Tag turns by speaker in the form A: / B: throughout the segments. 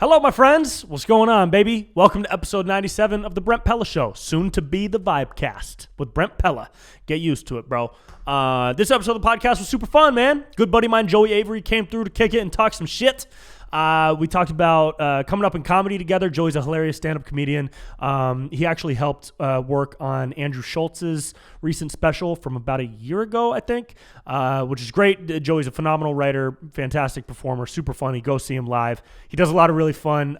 A: Hello, my friends. What's going on, baby? Welcome to episode 97 of the Brent Pella Show, soon to be the Vibecast with Brent Pella. Get used to it, bro. This episode of the podcast was super fun, man. Good buddy of mine, Joey Avery, came through to kick it and talk some shit. We talked about coming up in comedy together. Joey's a hilarious stand-up comedian. He actually helped work on Andrew Schultz's recent special from about a year ago, I think, which is great. Joey's a phenomenal writer, fantastic performer, super funny. Go see him live. He does a lot of really fun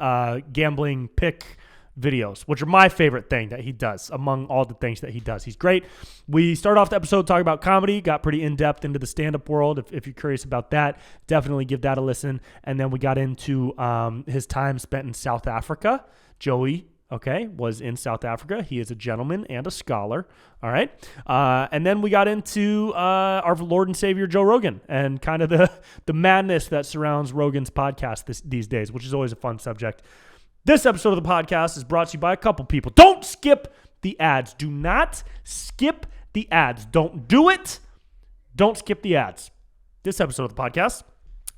A: gambling pick videos, which are my favorite thing that he does among all the things that he does. He's great. We started off the episode talking about comedy, got pretty in-depth into the stand-up world. If you're curious about that, definitely give that a listen. And then we got into his time spent in South Africa. Joey, was in South Africa. He is a gentleman and a scholar. All right. And then we got into our Lord and Savior, Joe Rogan, and kind of the madness that surrounds Rogan's podcast these days, which is always a fun subject. This episode of the podcast is brought to you by a couple people. Don't skip the ads. Do not skip the ads. Don't do it. Don't skip the ads. This episode of the podcast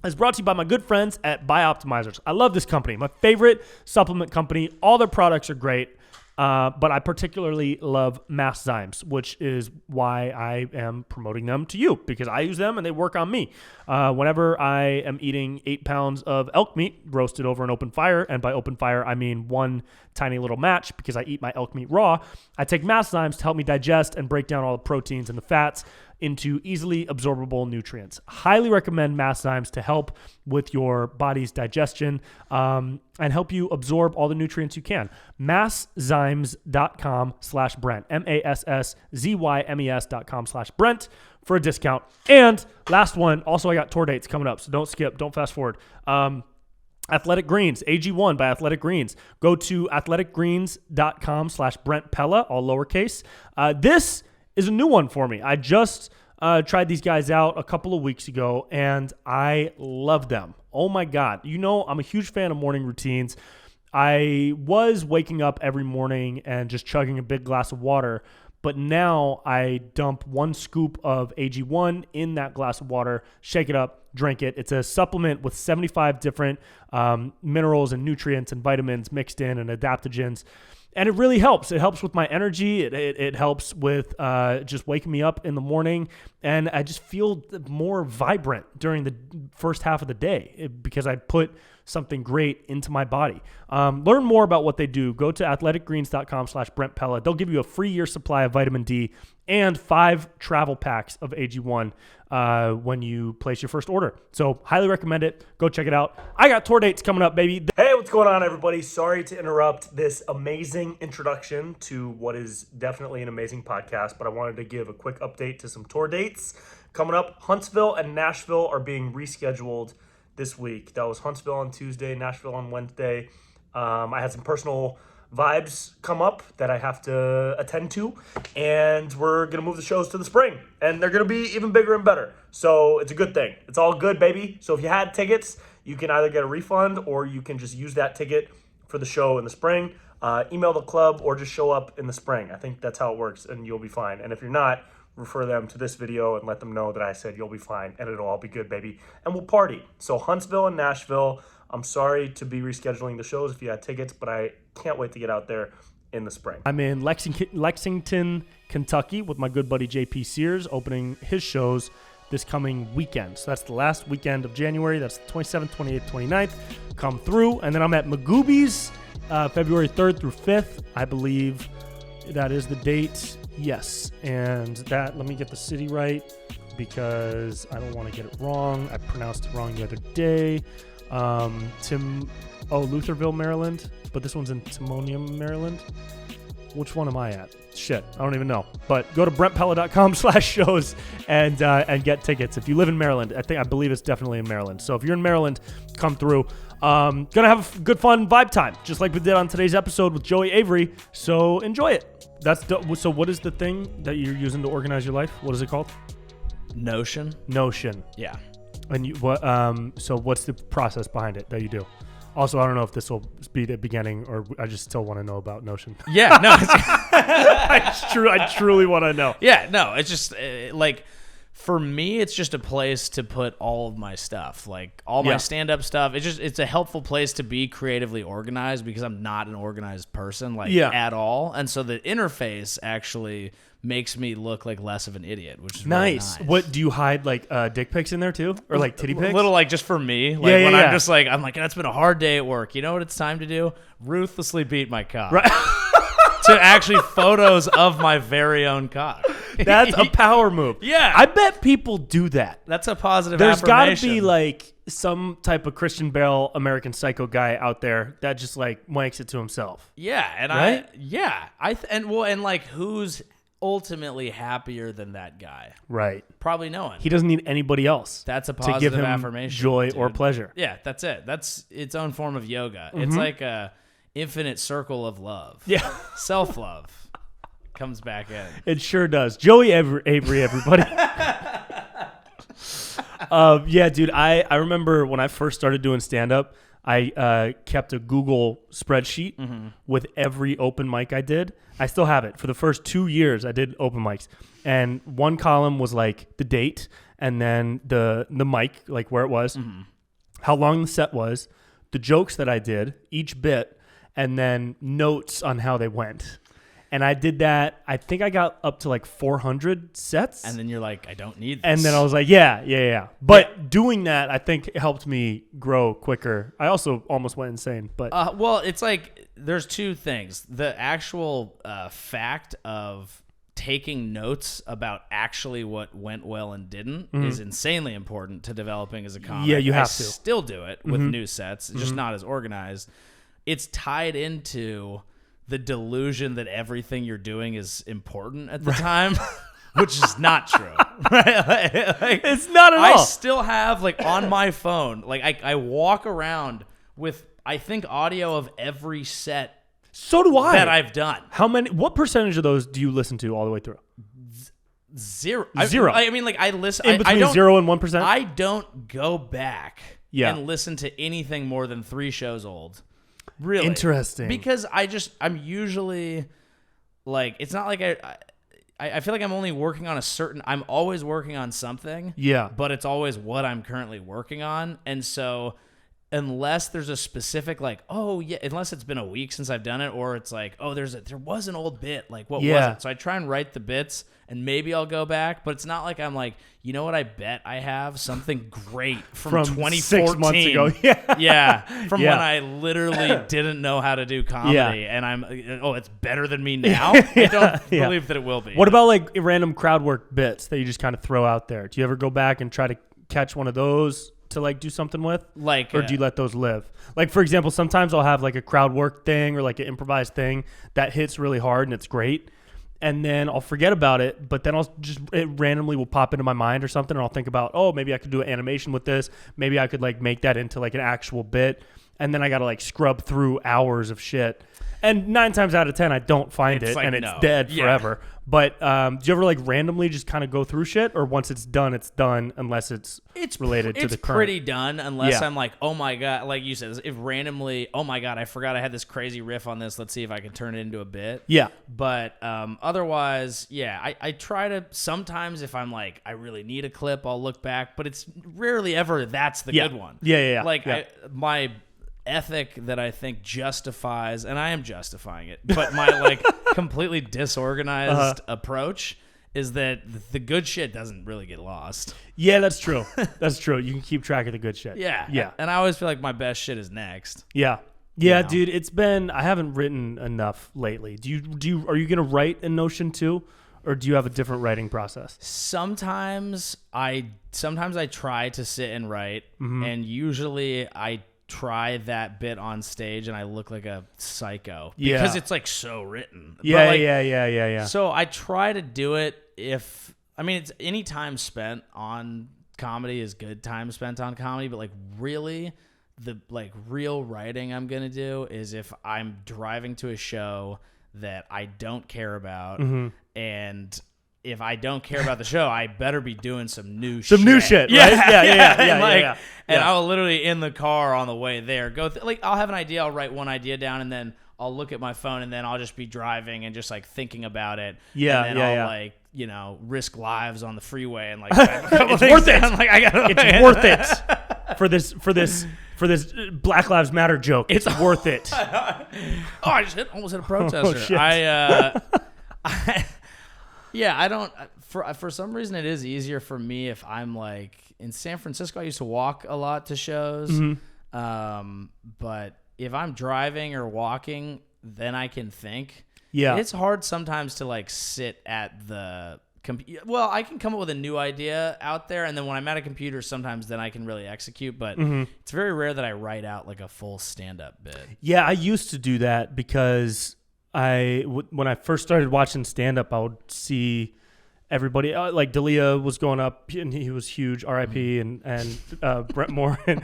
A: is brought to you by my good friends at Bioptimizers. I love this company. My favorite supplement company. All their products are great. But I particularly love Masszymes, which is why I am promoting them to you, because I use them and they work on me. Whenever I am eating 8 pounds of elk meat roasted over an open fire, and by open fire, I mean one tiny little match because I eat my elk meat raw, I take Masszymes to help me digest and break down all the proteins and the fats into easily absorbable nutrients. Highly recommend Masszymes to help with your body's digestion and help you absorb all the nutrients you can. Masszymes.com/Brent. MASSZYMES.com/Brent for a discount. And last one, also I got tour dates coming up, so don't skip, don't fast forward. Athletic Greens, AG1 by Athletic Greens. Go to athleticgreens.com/Brent Pella, all lowercase. This is a new one for me. I just tried these guys out a couple of weeks ago, and I love them. Oh, my God. You know, I'm a huge fan of morning routines. I was waking up every morning and just chugging a big glass of water, but now I dump 1 scoop of AG1 in that glass of water, shake it up, drink it. It's a supplement with 75 different minerals and nutrients and vitamins mixed in and adaptogens. And it really helps. It helps with my energy. It helps with just waking me up in the morning. And I just feel more vibrant during the first half of the day because I put something great into my body. Learn more about what they do. Go to athleticgreens.com/Brent Pella. They'll give you a free year supply of vitamin D and 5 travel packs of AG1 when you place your first order. So highly recommend it. Go check it out. I got tour dates coming up, baby. Hey, what's going on, everybody? Sorry to interrupt this amazing introduction to what is definitely an amazing podcast, but I wanted to give a quick update to some tour dates coming up. Huntsville and Nashville are being rescheduled this week. That was Huntsville on Tuesday, Nashville on Wednesday. I had some personal vibes come up that I have to attend to, and we're going to move the shows to the spring, and they're going to be even bigger and better. So it's a good thing. It's all good, baby. So if you had tickets, you can either get a refund or you can just use that ticket for the show in the spring. Email the club or just show up in the spring. I think that's how it works, and you'll be fine. And if you're not, refer them to this video and let them know that I said you'll be fine, and it'll all be good, baby. And we'll party. So Huntsville and Nashville, I'm sorry to be rescheduling the shows if you had tickets, but I can't wait to get out there in the spring. I'm in Lexington, Kentucky with my good buddy JP Sears, opening his shows this coming weekend. So that's the last weekend of January. That's the 27th, 28th, 29th. Come through. And then I'm at Magooby's February 3rd through 5th. I believe that is the date. Yes. And that, let me get the city right because I don't want to get it wrong. I pronounced it wrong the other day. Lutherville, Maryland, but this one's in Timonium, Maryland. Which one am I at? Shit, I don't even know. But go to brentpella.com/shows and get tickets. If you live in Maryland, I believe it's definitely in Maryland. So if you're in Maryland, come through. Gonna have a good fun vibe time, just like we did on today's episode with Joey Avery. So enjoy it. So what is the thing that you're using to organize your life? What is it called?
B: Notion.
A: Yeah. And you, so what's the process behind it that you do? Also, I don't know if this will be the beginning or I just still want to know about Notion.
B: Yeah, no.
A: I truly want to know.
B: Yeah, no. It's just For me, it's just a place to put all of my stuff, like all my stand-up stuff. It's a helpful place to be creatively organized because I'm not an organized person, at all. And so the interface actually makes me look like less of an idiot, which is really nice.
A: What do you hide, like dick pics in there too, or like titty pics?
B: A little, like just for me, like when I'm just like, I'm like, that's been a hard day at work. You know what it's time to do? Ruthlessly beat my cock.
A: Right.
B: To actually photos of my very own cock.
A: That's a power move.
B: Yeah.
A: I bet people do that.
B: That's a positive
A: There's got
B: affirmation.
A: to be like some type of Christian Bale American Psycho guy out there that just like wanks it to himself.
B: Yeah, and right? And like who's ultimately happier than that guy?
A: Right.
B: Probably no one.
A: He doesn't need anybody else.
B: That's a positive
A: to give him
B: affirmation.
A: Joy
B: dude.
A: or pleasure.
B: Yeah, that's it. That's its own form of yoga. It's like a infinite circle of love.
A: Yeah.
B: Self-love comes back in.
A: It sure does. Joey Avery, everybody. Yeah, dude, I remember when I first started doing stand-up, I kept a Google spreadsheet with every open mic I did. I still have it. For the first 2 years, I did open mics. And one column was like the date, and then the mic, like where it was, how long the set was, the jokes that I did, each bit, and then notes on how they went. And I did that. I think I got up to like 400 sets.
B: And then you're like, I don't need this.
A: And then I was like, yeah. But doing that, I think, helped me grow quicker. I also almost went insane. But
B: well, it's like there's two things. The actual fact of taking notes about actually what went well and didn't is insanely important to developing as a comic.
A: Yeah, you have
B: to.
A: to.
B: Still do it with new sets, just not as organized. It's tied into the delusion that everything you're doing is important at the time, which is not true. Right? Like,
A: it's not at all.
B: I still have, like, on my phone, like, I walk around with, I think, audio of every set.
A: So do I.
B: That I've done.
A: What percentage of those do you listen to all the way through?
B: Zero.
A: I
B: mean, like, I listen.
A: In between 0 and 1%?
B: I don't go back
A: and
B: listen to anything more than 3 shows old. Really
A: interesting,
B: because I'm usually like, it's not like I feel like I'm only working on I'm always working on something, but it's always what I'm currently working on. And so unless there's a specific, like, unless it's been a week since I've done it, or it's like, there was an old bit, like, what was it? So I try and write the bits, and maybe I'll go back, but it's not like I'm like, you know what, I bet I have something great from 2014.
A: 6 months ago.
B: From when I literally didn't know how to do comedy, and it's better than me now. I don't believe that it will be.
A: What about like random crowd work bits that you just kind of throw out there? Do you ever go back and try to catch one of those to like do something with, or do you let those live? Like, for example, sometimes I'll have like a crowd work thing or like an improvised thing that hits really hard and it's great, and then I'll forget about it, but then it randomly will pop into my mind or something, and I'll think about, maybe I could do an animation with this, maybe I could like make that into like an actual bit, and then I gotta like scrub through hours of shit, and 9 times out of 10 I don't find it, like, and it's dead forever. But do you ever like randomly just kind of go through shit, or once it's done unless it's related to the current?
B: It's pretty done unless I'm like, oh my God, like you said, if randomly, oh my God, I forgot I had this crazy riff on this, let's see if I can turn it into a bit. Yeah. But otherwise, I try to, sometimes if I'm like, I really need a clip, I'll look back, but it's rarely ever that's the good one. Like my ethic that I think justifies, and I am justifying it, but my like completely disorganized approach is that the good shit doesn't really get lost. Yeah, that's true. That's true. You can keep track of the good shit. Yeah. And I always feel like my best shit is next. Yeah, dude, it's been, I haven't written enough lately. Are you going to write in Notion too? Or do you have a different writing process? Sometimes I try to sit and write, and usually I try that bit on stage and I look like a psycho because it's like so written. Yeah. So I try to do it it's any time spent on comedy is good time spent on comedy, but like really the like real writing I'm going to do is if I'm driving to a show that I don't care about, and if I don't care about the show, I better be doing some new shit. Some new shit, right? Yeah. And I'll literally in the car on the way there go I'll have an idea, I'll write one idea down, and then I'll look at my phone, and then I'll just be driving and just like thinking about it. And then I'll like risk lives on the freeway and like
A: it's worth it. Like, it's worth it for this Black Lives Matter joke. It's worth it.
B: I just almost hit a protester.
A: Oh, shit.
B: I don't. For some reason, it is easier for me if I'm like in San Francisco. I used to walk a lot to shows, but if I'm driving or walking, then I can think. Yeah, it's hard sometimes to like sit at the computer. Well, I can come up with a new idea out there, and then when I'm at a computer, sometimes then I can really execute. But it's very rare that I write out like a full stand-up bit.
A: Yeah, I used to do that because when I first started watching stand-up, I would see everybody like D'Elia was going up, and he was huge, R.I.P. and Brent Morin.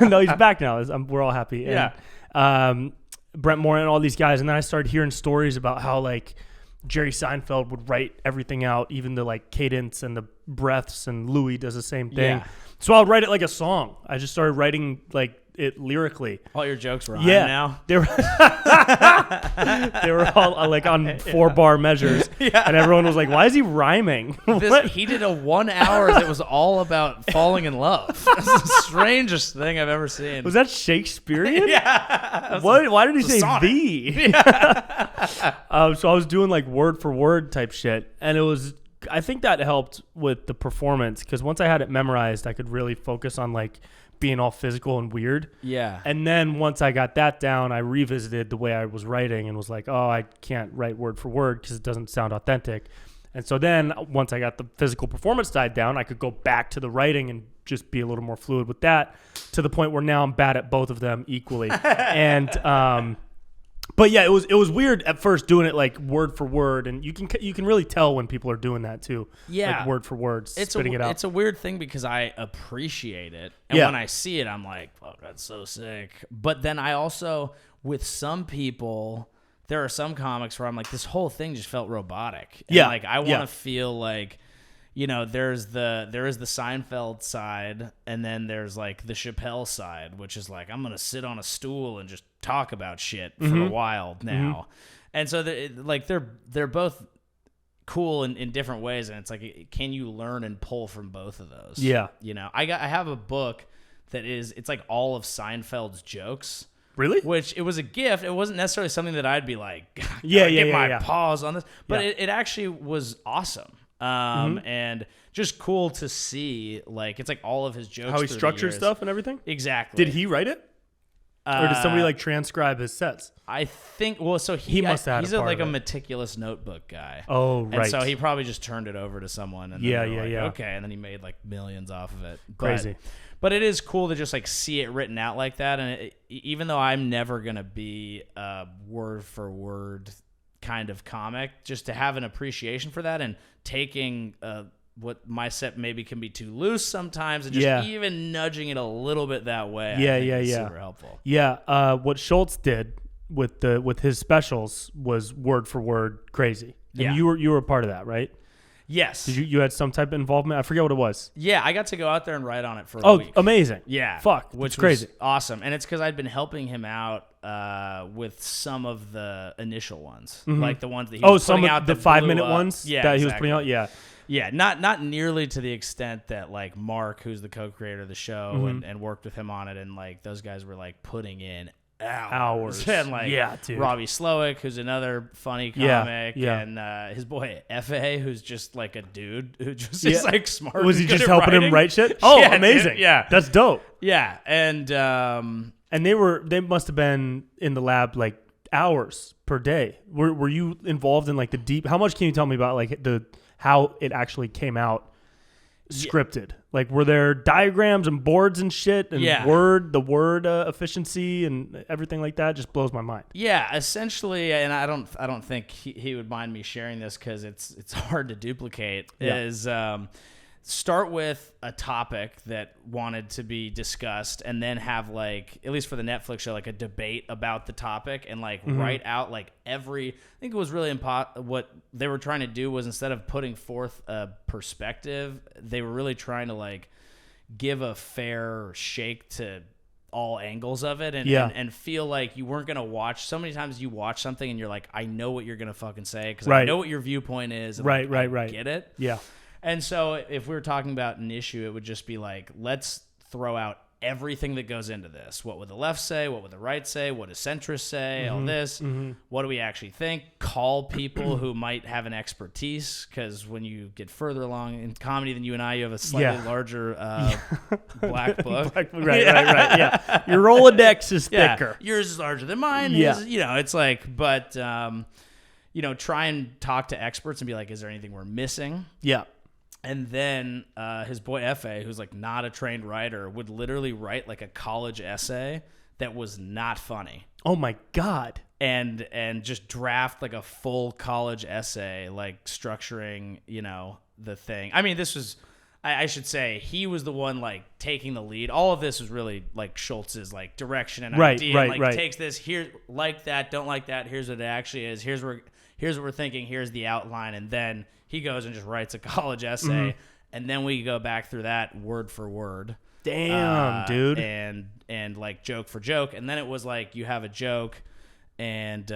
A: No, he's back now. We're all happy.
B: Yeah.
A: And, Brent Morin and all these guys, and then I started hearing stories about how like Jerry Seinfeld would write everything out, even the like cadence and the breaths, and Louis does the same thing. Yeah. So I'll write it like a song. I just started writing like it lyrically.
B: All your jokes rhyme now.
A: They were all like on 4-bar measures, and everyone was like, "Why is he rhyming?"
B: He did a 1 hour that was all about falling in love. That's the strangest thing I've ever seen.
A: Was that Shakespearean?
B: Yeah.
A: Why did he say "the"? Yeah. So I was doing like word for word type shit, and I think that helped with the performance because once I had it memorized, I could really focus on like being all physical and weird.
B: Yeah.
A: And then once I got that down, I revisited the way I was writing and was like, oh, I can't write word for word because it doesn't sound authentic. And so then once I got the physical performance side down, I could go back to the writing and just be a little more fluid with that, to the point where now I'm bad at both of them equally. And but yeah, it was weird at first doing it like word for word, and you can really tell when people are doing that too.
B: Yeah,
A: like word for word, spitting it out.
B: It's a weird thing because I appreciate it, and when I see it, I'm like, "Oh, that's so sick." But then I also, with some people, there are some comics where I'm like, this whole thing just felt robotic. And like I want to feel like, there is the Seinfeld side, and then there's like the Chappelle side, which is like, I'm gonna sit on a stool and just talk about shit for a while now. And so they're both cool in different ways, and it's like, can you learn and pull from both of those?
A: Yeah.
B: I have a book it's like all of Seinfeld's jokes.
A: Really?
B: Which it was a gift. It wasn't necessarily something that I'd be like, get my paws on this, but it actually was awesome. And just cool to see, like, it's like all of his jokes,
A: how he structured stuff and everything.
B: Exactly.
A: Did he write it, or did somebody like transcribe his sets?
B: I think. Well, so he must have. He's a meticulous notebook guy.
A: Oh, right.
B: And so he probably just turned it over to someone. And okay, and then he made like millions off of it.
A: Crazy.
B: But it is cool to just like see it written out like that. And even though I'm never gonna be a word for word kind of comic, just to have an appreciation for that and taking what my set maybe can be too loose sometimes, and just even nudging it a little bit that way. I think is super helpful.
A: Yeah, what Schultz did with his specials was word for word crazy. And you were a part of that, right?
B: Yes.
A: Did you had some type of involvement? I forget what it was.
B: Yeah, I got to go out there and write on it for a week.
A: Oh, amazing.
B: Yeah.
A: Fuck, which was crazy.
B: Awesome. And it's because I'd been helping him out with some of the initial ones, like the ones that he was putting out.
A: The 5-minute ones that he was putting out. Yeah.
B: Yeah, not nearly to the extent that like Mark, who's the co-creator of the show, and worked with him on it, and like those guys were like putting in hours. And like Robbie Slowick, who's another funny comic, and his boy F.A., who's just like a dude who just is like smart.
A: Was he just helping him write shit?
B: Oh, amazing. Yeah.
A: That's dope.
B: Yeah. And
A: they must have been in the lab like hours per day. Were you involved in like the deep, how much can you tell me about like how it actually came out scripted? Like, were there diagrams and boards and shit, and the word efficiency and everything like that? Just blows my mind.
B: Yeah, essentially, and I don't think he would mind me sharing this because it's hard to duplicate. Is start with a topic that wanted to be discussed, and then have like, at least for the Netflix show, like a debate about the topic, and like write out like I think it was really what they were trying to do was, instead of putting forth a perspective, they were really trying to like give a fair shake to all angles of it and feel like you weren't going to watch. So many times you watch something and you're like, I know what you're going to fucking say because I know what your viewpoint is. And
A: right.
B: I get it.
A: Yeah.
B: And so if we were talking about an issue, it would just be like, let's throw out everything that goes into this. What would the left say? What would the right say? What does centrist say? All this. What do we actually think? Call people who might have an expertise, because when you get further along in comedy than you and I, you have a slightly larger black book.
A: Right. Yeah, your Rolodex is thicker.
B: Yours is larger than mine.
A: Yeah,
B: it's like, but try and talk to experts and be like, is there anything we're missing?
A: Yeah.
B: And then his boy F.A., who's like not a trained writer, would literally write like a college essay that was not funny.
A: Oh my God.
B: And just draft like a full college essay, like structuring, the thing. I mean, this was, I should say, he was the one like taking the lead. All of this was really like Schultz's like direction and idea. And, like takes this here, like that, don't like that. Here's what it actually is. Here's what we're thinking. Here's the outline. And then he goes and just writes a college essay, and then we go back through that word for word.
A: Damn, dude.
B: And like joke for joke. And then it was like, you have a joke, and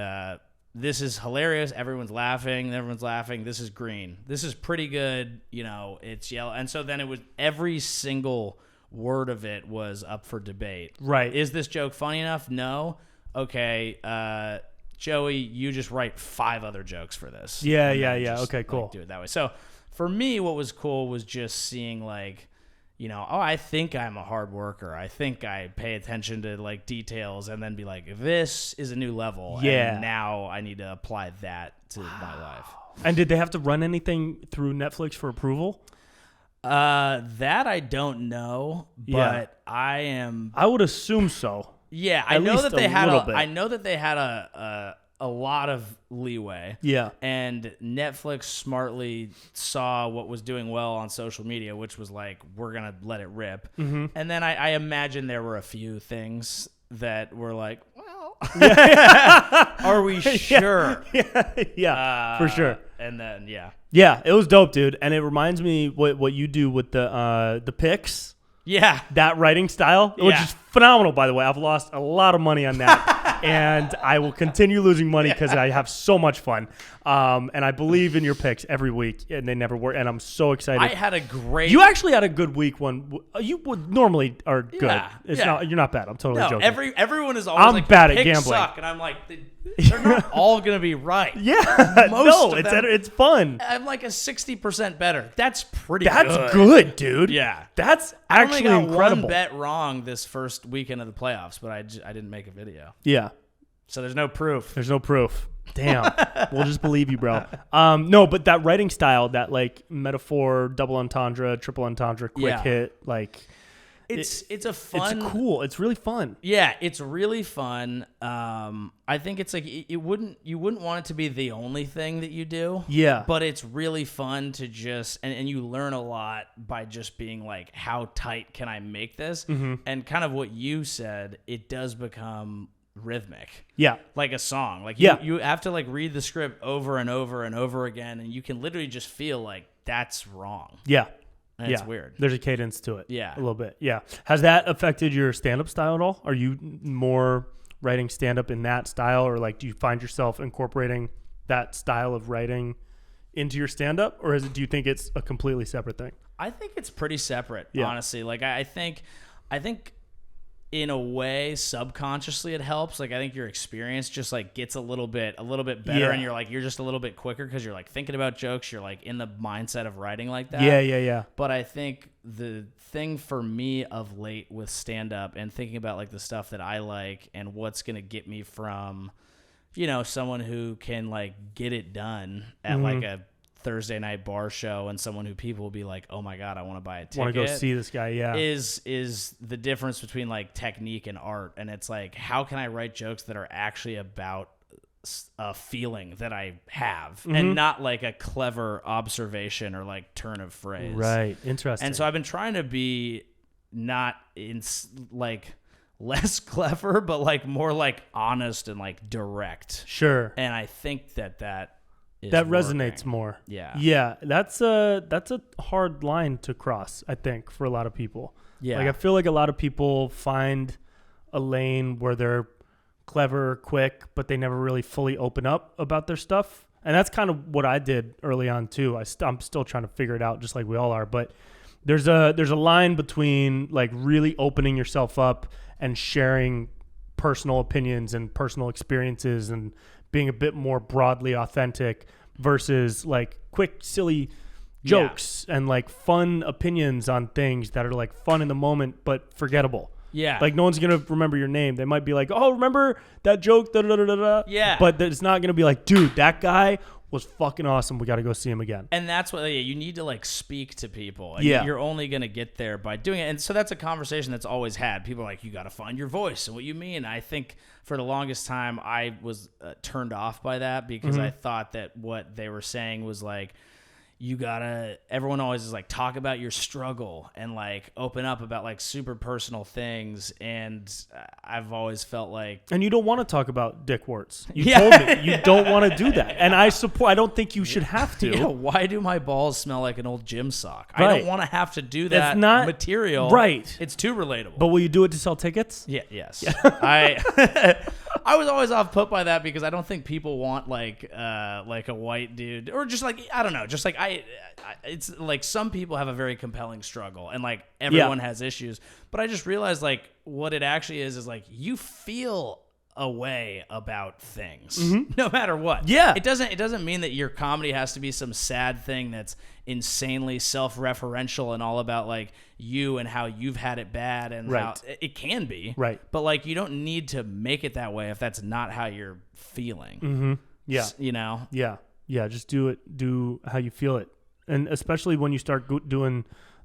B: this is hilarious. Everyone's laughing. This is green. This is pretty good. It's yellow. And so then it was every single word of it was up for debate.
A: Right.
B: Is this joke funny enough? No. Okay. Joey, you just write 5 other jokes for this.
A: Yeah. Okay, cool.
B: Like, do it that way. So for me, what was cool was just seeing like, I think I'm a hard worker. I think I pay attention to like details, and then be like, this is a new level.
A: Yeah.
B: And now I need to apply that to my life.
A: And did they have to run anything through Netflix for approval?
B: That I don't know, but I
A: would assume so.
B: Yeah, I know that they had a lot of leeway.
A: Yeah.
B: And Netflix smartly saw what was doing well on social media, which was like, we're going to let it rip. Mm-hmm. And then I imagine there were a few things that were like, well, are we sure?
A: Yeah, for sure.
B: And then,
A: Yeah, it was dope, dude. And it reminds me what you do with the picks.
B: Yeah.
A: That writing style, which is phenomenal, by the way. I've lost a lot of money on that, and I will continue losing money because I have so much fun. And I believe in your picks every week, and they never work, and I'm so excited.
B: I had a great...
A: You actually had a good week one. You would normally are good. Not, you're not bad. I'm totally joking.
B: Everyone is always like,
A: bad at gambling.
B: Suck, and I'm like, they're not all going to be right.
A: Yeah. It's fun.
B: I'm like a 60% better. That's pretty good.
A: That's good, dude.
B: Yeah.
A: That's actually
B: I only got
A: incredible.
B: one bet wrong this first weekend of the playoffs, but I didn't make a video.
A: Yeah.
B: So there's no proof.
A: Damn. We'll just believe you, bro. No, but that writing style, that like metaphor, double entendre, triple entendre, quick hit, like
B: it's a fun.
A: It's cool. It's really fun.
B: Yeah, it's really fun. I think it's like you wouldn't want it to be the only thing that you do.
A: Yeah.
B: But it's really fun to just and you learn a lot by just being like, how tight can I make this? Mm-hmm. And kind of what you said, it does become rhythmic. Yeah. Like a song. Like you have to like read the script over and over and over again, and you can literally just feel like that's wrong. Yeah. And it's weird.
A: There's a cadence to it.
B: Yeah.
A: A little bit. Yeah. Has that affected your stand-up style at all? Are you more writing stand-up in that style, or like do you find yourself incorporating that style of writing into your stand-up, or do you think it's a completely separate thing?
B: I think it's pretty separate, honestly. Like I think in a way, subconsciously it helps. Like I think your experience just like gets a little bit better, and you're just a little bit quicker because you're like thinking about jokes. You're like in the mindset of writing like that. Yeah. But I think the thing for me of late with stand up and thinking about like the stuff that I like and what's gonna get me from, someone who can like get it done at like a Thursday night bar show, and someone who people will be like, oh my God, I want to buy a ticket.
A: Want to go see this guy,
B: is the difference between like technique and art. And it's like, how can I write jokes that are actually about a feeling that I have, and not like a clever observation or like turn of phrase.
A: Right. Interesting.
B: And so I've been trying to be not in like less clever, but like more like honest and like direct.
A: Sure.
B: And I think that
A: resonates more.
B: Yeah.
A: That's a hard line to cross, I think, for a lot of people.
B: Yeah.
A: Like I feel like a lot of people find a lane where they're clever, quick, but they never really fully open up about their stuff. And that's kind of what I did early on too. I'm still trying to figure it out, just like we all are. But there's a line between like really opening yourself up and sharing personal opinions and personal experiences and being a bit more broadly authentic versus like quick, silly jokes and like fun opinions on things that are like fun in the moment but forgettable.
B: Yeah.
A: Like no one's going to remember your name. They might be like, "Oh, remember that joke?" Da, da, da, da, da.
B: Yeah.
A: But it's not going to be like, "Dude, that guy was fucking awesome. We got to go see him again."
B: And that's what you need to like speak to people. And
A: yeah.
B: You're only going to get there by doing it. And so that's a conversation that's always had. People are like, you got to find your voice and what you mean. I think for the longest time, I was turned off by that because I thought that what they were saying was like, everyone always is like, talk about your struggle and like open up about like super personal things. And I've always felt like.
A: And you don't want to talk about dick warts. You told me you don't want to do that. And I don't think you should have to.
B: Yeah, why do my balls smell like an old gym sock? Right. I don't want to have to do that.
A: That's not
B: material.
A: Right.
B: It's too relatable.
A: But will you do it to sell tickets?
B: Yeah. Yes. I was always off put by that because I don't think people want like a white dude or just like, I don't know, just like it's like some people have a very compelling struggle and like everyone has issues, but I just realized like what it actually is like you feel a way about things no matter what. Yeah. It doesn't mean that your comedy has to be some sad thing that's insanely self-referential and all about like you and how you've had it bad and how it can be. Right. But like you don't need to make it that way if that's not how you're feeling.
A: Yeah.
B: You know?
A: Yeah. Yeah. Just do how you feel it. And especially when you start doing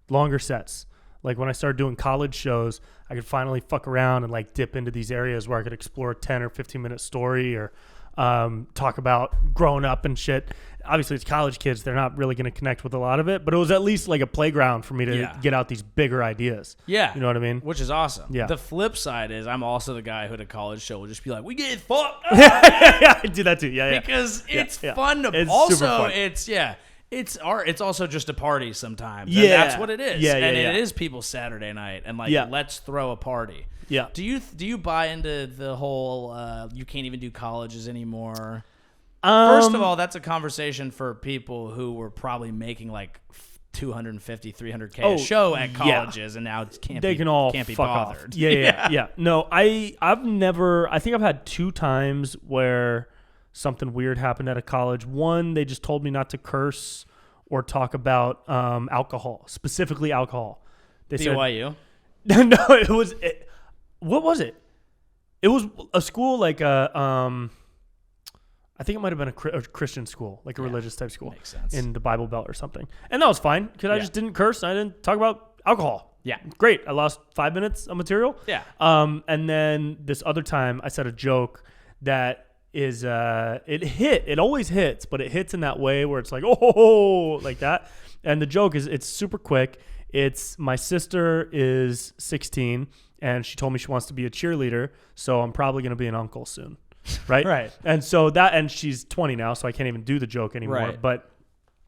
A: longer sets. Like when I started doing college shows, I could finally fuck around and like dip into these areas where I could explore a 10 or 15 minute story or talk about growing up and shit. Obviously, it's college kids. They're not really going to connect with a lot of it, but it was at least like a playground for me to get out these bigger ideas. Yeah. You know what I mean?
B: Which is awesome. Yeah. The flip side is I'm also the guy who at a college show will just be like, we get fucked up.
A: Yeah, I do that too. Yeah,
B: because it's fun to it's also, super fun. It's art. It's also just a party sometimes. Yeah. And that's what it is. Yeah, and it is people's Saturday night. And like, let's throw a party. Yeah. Do you buy into the whole you can't even do colleges anymore? First of all, that's a conversation for people who were probably making like 250, 300K a show at colleges, and now it can't be bothered.
A: Off. Yeah. No, I think I've had 2 times where something weird happened at a college. One, they just told me not to curse or talk about alcohol, specifically alcohol. They
B: BYU?
A: Said, no, it was. What was it? It was a school like I think it might have been a Christian school, like a religious type school.
B: Makes sense.
A: In the Bible Belt or something. And that was fine because I just didn't curse and I didn't talk about alcohol.
B: Yeah.
A: Great. I lost 5 minutes of material.
B: Yeah.
A: And then this other time I said a joke that is it always hits, but it hits in that way where it's like, oh, like that. And the joke is it's super quick. It's my sister is 16 and she told me she wants to be a cheerleader, so I'm probably going to be an uncle soon. Right?
B: Right.
A: And so and she's 20 now, so I can't even do the joke anymore. Right. But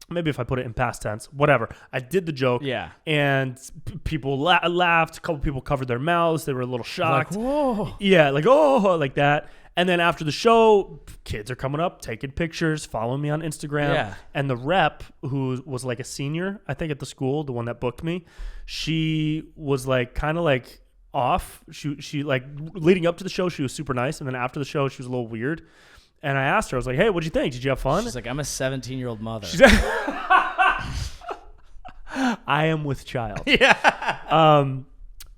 A: maybe if I put it in past tense, whatever. I did the joke.
B: Yeah.
A: And people laughed. A couple people covered their mouths. They were a little shocked.
B: Like, whoa.
A: Yeah, like, oh, like that. And then after the show, kids are coming up, taking pictures, following me on Instagram. Yeah. And the rep, who was like a senior, I think at the school, the one that booked me, she was like kind of like off. She like leading up to the show, she was super nice. And then after the show, she was a little weird. And I asked her, I was like, hey, what'd you think? Did you have fun?
B: She's like, I'm a 17-year-old mother.
A: I am with child.
B: Yeah.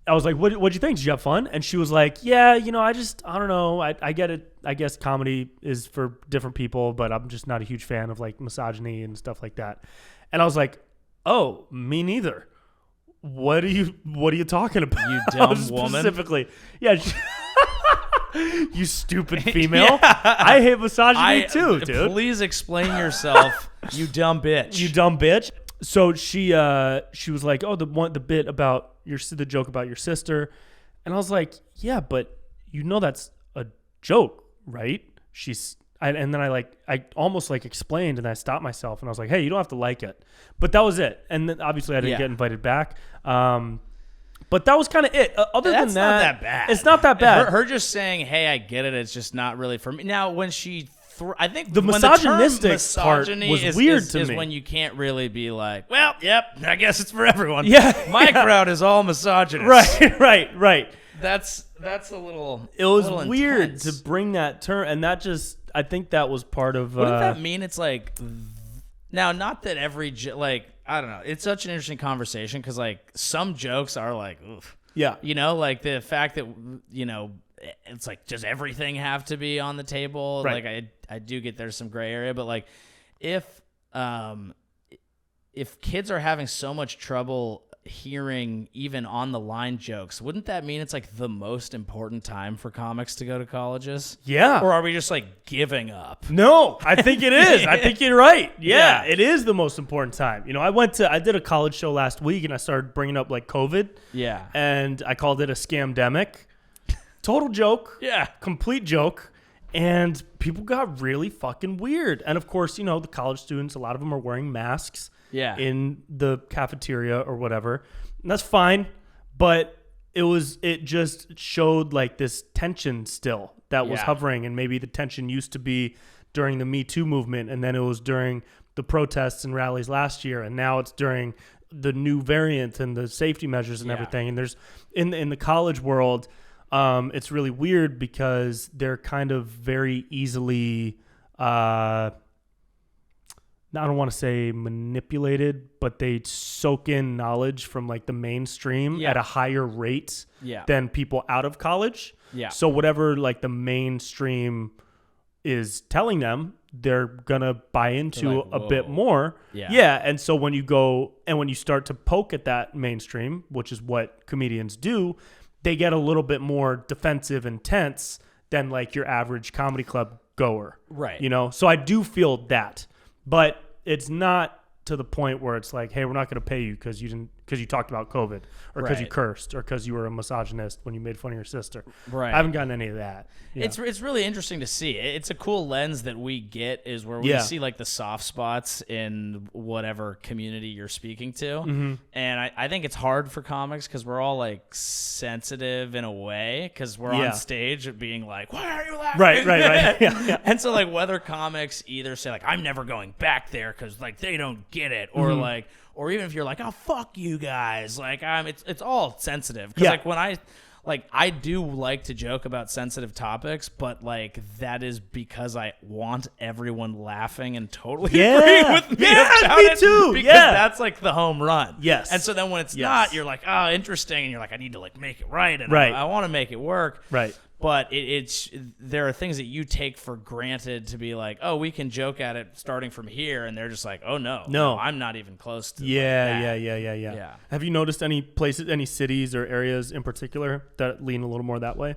A: I was like, what'd you think? Did you have fun? And she was like, yeah, I don't know. I get it. I guess comedy is for different people, but I'm just not a huge fan of like misogyny and stuff like that. And I was like, oh, me neither. What are you talking about?
B: You dumb woman.
A: Specifically. Yeah. You stupid female. Yeah. I hate misogyny too, dude.
B: Please explain yourself, you dumb bitch.
A: You dumb bitch. So she was like, oh, the bit about the joke about your sister. And I was like, yeah, but that's a joke, right? And then I almost like explained and I stopped myself and I was like, hey, you don't have to like it. But that was it. And then obviously I didn't get invited back. But that was kind of it. Other
B: That's
A: than that,
B: not that bad.
A: It's not that bad.
B: Her just saying, "Hey, I get it. It's just not really for me." Now, when she, I think
A: the misogynistic part was weird to me.
B: Is when you can't really be like, "Well, yep, I guess it's for everyone."
A: Yeah,
B: my crowd is all misogynist.
A: Right.
B: That's a little.
A: It was
B: little
A: weird
B: intense.
A: to bring that term, and that just. I think that was part of.
B: Wouldn't that mean it's like? Now, not that every like I don't know. It's such an interesting conversation because like some jokes are like, oof.
A: Yeah.
B: You know, like the fact that it's like, does everything have to be on the table?
A: Right.
B: Like I do get there's some gray area, but like if kids are having so much trouble hearing even on the line jokes, wouldn't that mean it's like the most important time for comics to go to colleges?
A: Yeah.
B: Or are we just like giving up?
A: No, I think it is. I think you're right. Yeah, it is the most important time. I did a college show last week and I started bringing up like COVID.
B: Yeah.
A: And I called it a scamdemic. Total joke.
B: Yeah.
A: Complete joke. And people got really fucking weird. And of course, the college students, a lot of them are wearing masks.
B: Yeah.
A: In the cafeteria or whatever. And that's fine. But it just showed like this tension still that was hovering. And maybe the tension used to be during the Me Too movement. And then it was during the protests and rallies last year. And now it's during the new variant and the safety measures and everything. And there's in the college world, it's really weird because they're kind of very easily I don't want to say manipulated, but they soak in knowledge from like the mainstream at a higher rate than people out of college. Yeah. So whatever like the mainstream is telling them, they're going to buy into a bit more. Yeah. And so when you start to poke at that mainstream, which is what comedians do, they get a little bit more defensive and tense than like your average comedy club goer.
B: Right.
A: So I do feel that. But it's not to the point where it's like, hey, we're not going to pay you because you talked about COVID or because you cursed or because you were a misogynist when you made fun of your sister. Right. I haven't gotten any of that.
B: It's really interesting to see. It's a cool lens that we get is where we see like the soft spots in whatever community you're speaking to. Mm-hmm. And I think it's hard for comics because we're all like sensitive in a way because we're on stage being like, why are you laughing?
A: Right. Yeah.
B: And so like whether comics either say like, I'm never going back there because like they don't get it or like, or even if you're like, oh, fuck you guys. Like, it's all sensitive. Because, like, when I do like to joke about sensitive topics, but, like, that is because I want everyone laughing and totally agreeing with me about
A: me too.
B: Because that's, like, the home run.
A: Yes.
B: And so then when it's not, you're like, oh, interesting. And you're like, I need to, like, make it right. And I want to make it work.
A: Right.
B: But there are things that you take for granted to be like, oh, we can joke at it starting from here, and they're just like, oh no, I'm not even close to that.
A: Yeah. Have you noticed any places, any cities or areas in particular that lean a little more that way?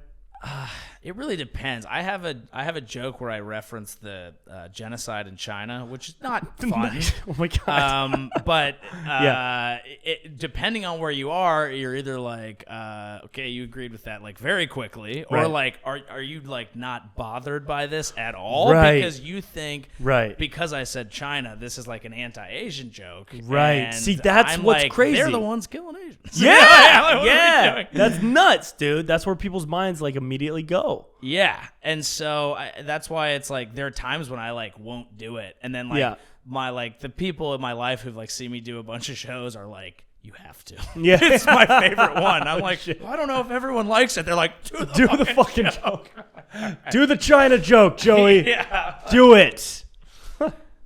B: It really depends. I have a joke where I reference the genocide in China, which is not fun.
A: Oh my god!
B: But depending on where you are, you're either like, okay, you agreed with that like very quickly, or like, are you like not bothered by this at all because you think because I said China, this is like an anti-Asian joke,
A: right? See, that's what's crazy.
B: They're the ones killing Asians.
A: Yeah. That's nuts, dude. That's where people's minds like immediately go.
B: Yeah, and so that's why it's like there are times when I like won't do it, and then like the people in my life who've like seen me do a bunch of shows are like, you have to. Yeah, it's my favorite one. I'm like, well, I don't know if everyone likes it. They're like, do the fucking joke.
A: Do the China joke, Joey. Do it.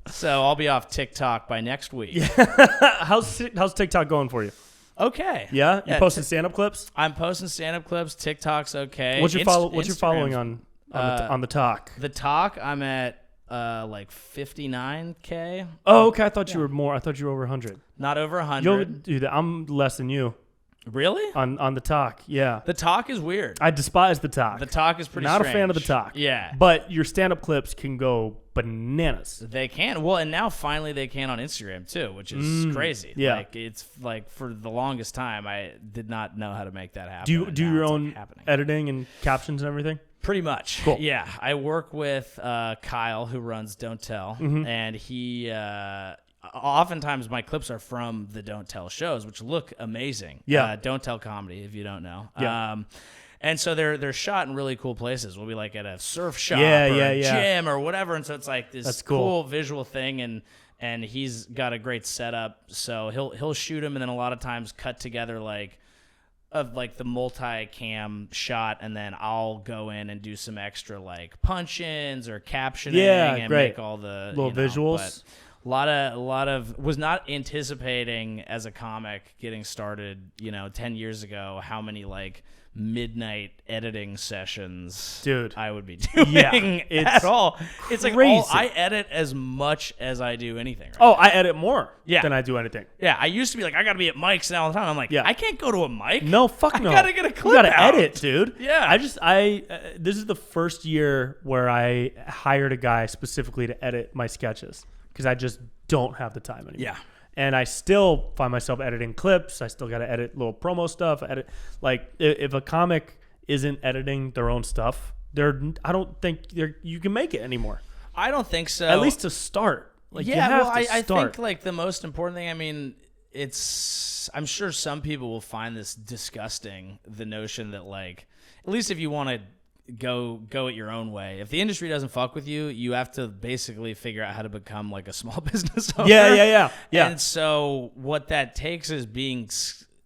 B: So I'll be off TikTok by next week.
A: How's TikTok going for you?
B: Okay.
A: Yeah? You posting stand-up clips?
B: I'm posting stand-up clips. TikTok's okay.
A: What's your following on the talk?
B: The talk, I'm at like 59K.
A: Oh, okay. I thought you were more. I thought you were over 100.
B: Not over 100.
A: Dude, I'm less than you.
B: Really?
A: On the talk, yeah.
B: The talk is weird.
A: I despise the talk.
B: The talk is pretty
A: Not
B: strange.
A: a fan of the talk.
B: Yeah.
A: But your stand-up clips can go bananas.
B: They can. Well, and now finally they can on Instagram too, which is crazy.
A: Yeah.
B: Like it's like for the longest time I did not know how to make that happen.
A: Do you do your own editing and captions and everything?
B: Pretty much.
A: Cool.
B: Yeah. I work with Kyle who runs Don't Tell, and he oftentimes my clips are from the Don't Tell shows, which look amazing.
A: Yeah.
B: Don't Tell comedy, if you don't know.
A: Yeah.
B: And so they're shot in really cool places. We'll be like at a surf shop or a gym or whatever. And so it's like this cool visual thing. And he's got a great setup. So he'll shoot him and then a lot of times cut together like the multi-cam shot, and then I'll go in and do some extra like punch-ins or captioning and make all the
A: little visuals.
B: But a lot of was not anticipating as a comic getting started, 10 years ago, how many like midnight editing sessions I would be doing at all. It's like I edit as much as I do anything. Right
A: I edit more than I do anything.
B: Yeah, I used to be like, I got to be at mics now all the time. I'm like, I can't go to a mic.
A: No, fuck no.
B: I got to get a clip
A: You got to
B: out.
A: edit, dude.
B: Yeah.
A: This is the first year where I hired a guy specifically to edit my sketches because I just don't have the time anymore.
B: Yeah.
A: And I still find myself editing clips. I still got to edit little promo stuff. If a comic isn't editing their own stuff, I don't think you can make it anymore.
B: I don't think so.
A: At least to start.
B: I think like the most important thing. I mean, I'm sure some people will find this disgusting. The notion that like, at least if you want to go it your own way. If the industry doesn't fuck with you, you have to basically figure out how to become like a small business owner.
A: Yeah.
B: And so what that takes is being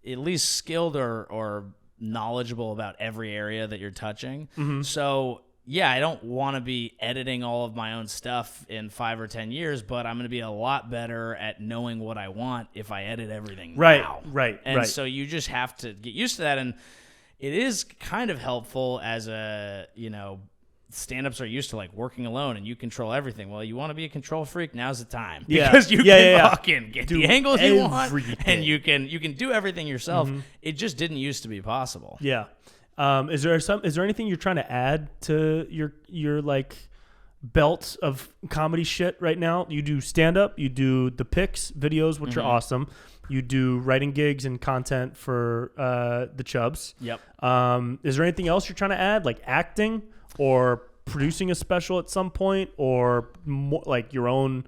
B: at least skilled or knowledgeable about every area that you're touching. Mm-hmm. So I don't want to be editing all of my own stuff in 5 or 10 years, but I'm going to be a lot better at knowing what I want if I edit everything now.
A: Right.
B: So you just have to get used to that. And it is kind of helpful as stand-ups are used to like working alone and you control everything. Well, you want to be a control freak, now's the time. Because you can fucking get the angles you want and you can do everything yourself. Mm-hmm. It just didn't used to be possible.
A: Yeah. Is there anything you're trying to add to your like belt of comedy shit right now? You do stand-up, you do the pics videos, which are awesome. You do writing gigs and content for the Chubs.
B: Yep.
A: Is there anything else you're trying to add, like acting or producing a special at some point, or more, like your own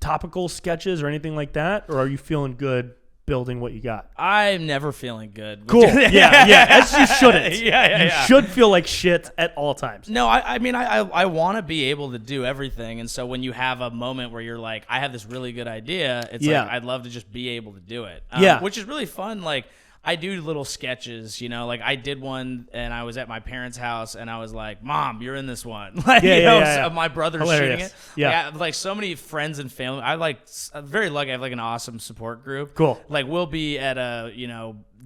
A: topical sketches or anything like that? Or are you feeling good building what you got?
B: I'm never feeling good.
A: Cool. yeah. As you shouldn't. You should feel like shit at all times.
B: No, I mean, I want to be able to do everything. And so when you have a moment where you're like, I have this really good idea, it's like, I'd love to just be able to do it. Which is really fun. Like, I do little sketches, like I did one and I was at my parents' house and I was like, Mom, you're in this one. So my brother's shooting it. Yeah. Like so many friends and family. I'm very lucky. I have like an awesome support group.
A: Cool.
B: Like we'll be at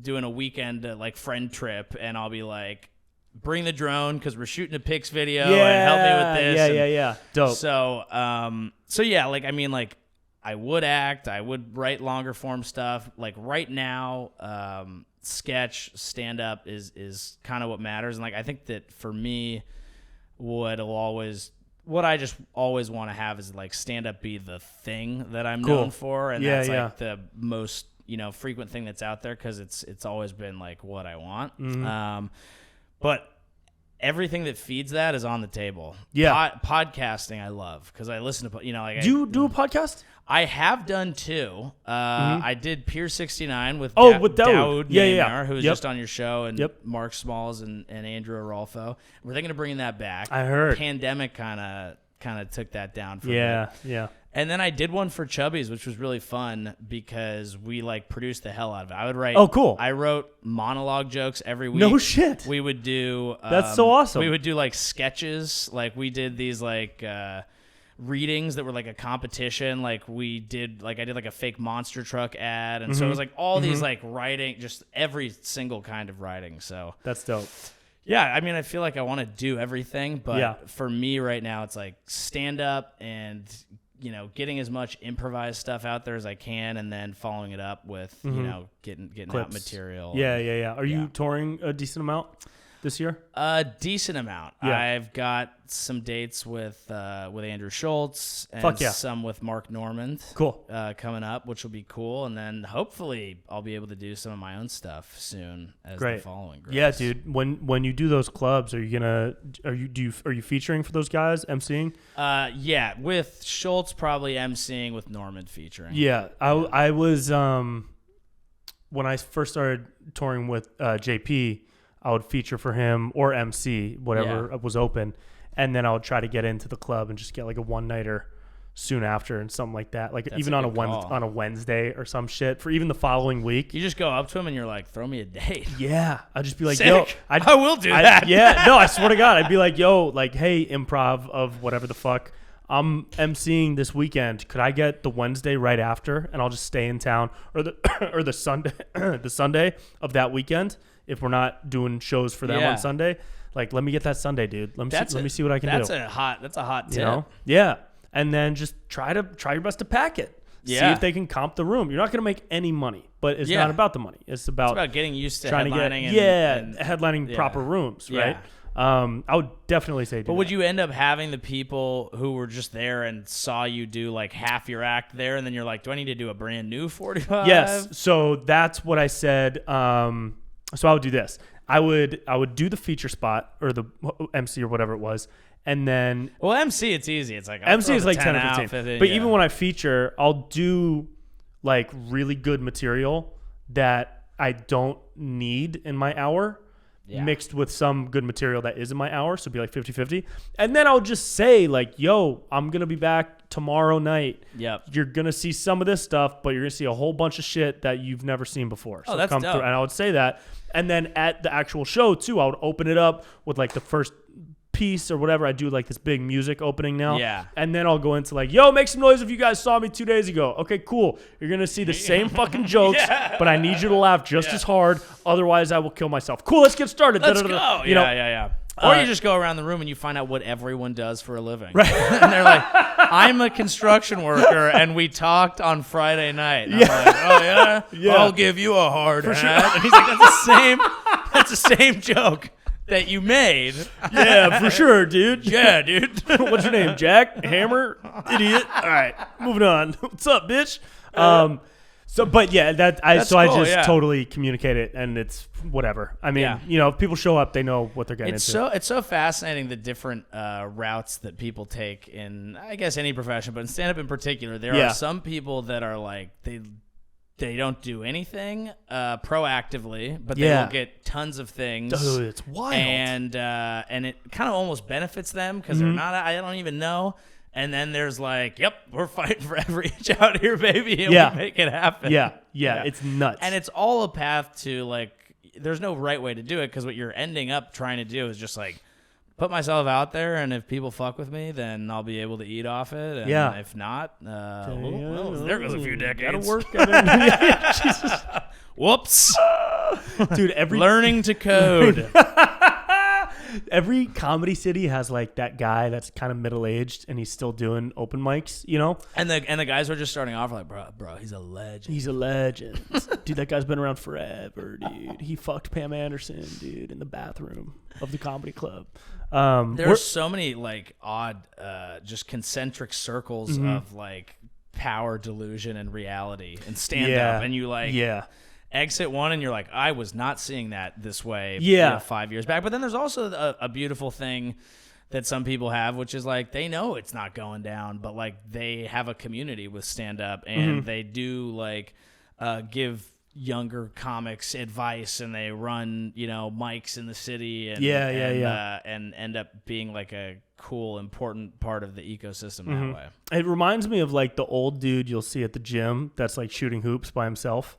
B: doing a weekend like friend trip and I'll be like, bring the drone because we're shooting a pics video and help me with this.
A: Yeah. Dope.
B: So yeah, like, I mean, like, I would act. I would write longer form stuff. Like right now, sketch, stand up is kind of what matters. And like I think that for me, what I just always want to have is like stand up be the thing that I'm known for, and that's like the most frequent thing that's out there because it's always been like what I want. Mm-hmm. But everything that feeds that is on the table. Yeah, podcasting I love because I listen to like.
A: Do you do a podcast?
B: I have done 2. I did Pier 69 with Daoud Naimar, who was just on your show, and Mark Smalls and Andrew Arolfo. We're thinking of bringing that back.
A: I heard.
B: Pandemic kind of took that down for me.
A: Yeah.
B: And then I did one for Chubbies, which was really fun because we like produced the hell out of it. I would write.
A: Oh, cool.
B: I wrote monologue jokes every week.
A: No shit.
B: We would do.
A: That's so awesome.
B: We would do like sketches. Like we did these like. Readings that were like a competition. Like I did like a fake monster truck ad. And so it was like all these like writing, just every single kind of writing. So
A: that's dope.
B: Yeah. I mean, I feel like I want to do everything, but for me right now, it's like stand up and, getting as much improvised stuff out there as I can. And then following it up with, getting
A: clips.
B: out material.
A: Yeah. Are you touring a decent amount? this year?
B: A decent amount.
A: Yeah.
B: I've got some dates with Andrew Schultz and
A: Fuck yeah.
B: some with Mark Normand.
A: Cool.
B: Coming up, which will be cool, and then hopefully I'll be able to do some of my own stuff soon as the following grows.
A: Yeah, dude. When you do those clubs, are you featuring for those guys, emceeing?
B: Yeah, with Schultz probably emceeing, with Normand featuring.
A: Yeah, I was when I first started touring with JP, I would feature for him or MC, whatever was open, and then I would try to get into the club and just get like a one-nighter soon after and something like that. Like
B: That's
A: even on a Wednesday or some shit for even the following week.
B: You just go up to him and you're like, throw me a date.
A: Yeah, I'd just be like,
B: Sick.
A: yo,
B: I will do that.
A: Yeah, no, I swear to God, I'd be like, yo, like, hey, improv of whatever the fuck. I'm emceeing this weekend. Could I get the Wednesday right after, and I'll just stay in town, or the Sunday, the Sunday of that weekend if we're not doing shows for them on Sunday. Like, let me get that Sunday, dude. Let me see what I can do.
B: That's a hot tip.
A: You know? Yeah, and then just try your best to pack it.
B: Yeah.
A: See if they can comp the room. You're not going to make any money, but it's not about the money. It's about
B: getting used to
A: trying
B: headlining
A: to get headlining proper rooms, right?
B: Yeah.
A: I would definitely say
B: But would you end up having the people who were just there and saw you do like half your act there, and then you're like, do I need to do a brand new 45?
A: Yes. So that's what I said. So I would do this. I would do the feature spot or the MC or whatever it was. And then
B: MC, it's easy. It's like
A: MC is like 10 or 15. But even when I feature, I'll do like really good material that I don't need in my hour. Yeah. Mixed with some good material that is in my hour, so it'd be like 50-50. And then I'll just say like, yo, I'm going to be back tomorrow night.
B: Yep.
A: You're going to see some of this stuff, but you're going to see a whole bunch of shit that you've never seen before. So
B: that's dope.
A: And I would say that. And then at the actual show, too, I would open it up with like the first piece or whatever. I do like this big music opening now.
B: Yeah.
A: And then I'll go into like, yo, make some noise if you guys saw me 2 days ago. Okay, cool. You're going to see the same fucking jokes, but I need you to laugh just as hard. Otherwise, I will kill myself. Cool, let's get started.
B: Let's go. Yeah. Or you just go around the room and you find out what everyone does for a living. Right. And they're like, I'm a construction worker, and we talked on Friday night. And I'm like, oh, yeah? I'll give you a hard hat. Sure. And he's like, that's the same joke that you made.
A: Yeah, for sure, dude.
B: Yeah, dude.
A: What's your name, Jack? Hammer? Idiot. All right, moving on. What's up, bitch? I just totally communicate it, and it's whatever. I mean, if people show up, they know what they're getting into.
B: It's so fascinating, the different routes that people take in, I guess, any profession, but in stand-up in particular. There are some people that are like, they don't do anything proactively, but they will get tons of things.
A: Dude, it's wild.
B: And it kind of almost benefits them because they're not, I don't even know. And then there's like, yep, we're fighting for every inch out here, baby, and we make it happen.
A: Yeah, it's nuts.
B: And it's all a path to like, there's no right way to do it, because what you're ending up trying to do is just like, put myself out there, and if people fuck with me, then I'll be able to eat off it. And if not, well, there goes a few decades.
A: Gotta work. Jesus.
B: Whoops.
A: Dude,
B: learning to code.
A: Every comedy city has like that guy that's kind of middle-aged and he's still doing open mics, you know?
B: And the guys who are just starting off are like, bro, he's a legend.
A: He's a legend. Dude, that guy's been around forever, dude. He fucked Pam Anderson, dude, in the bathroom of the comedy club.
B: There's so many like odd, just concentric circles of like power delusion and reality and stand-up. And you like... exit one and you're like, I was not seeing that this way 5 years back. But then there's also a beautiful thing that some people have, which is like, they know it's not going down, but like they have a community with stand-up, and they do like give younger comics advice, and they run mics in the city, and and end up being like a cool, important part of the ecosystem that way.
A: It reminds me of like the old dude you'll see at the gym that's like shooting hoops by himself.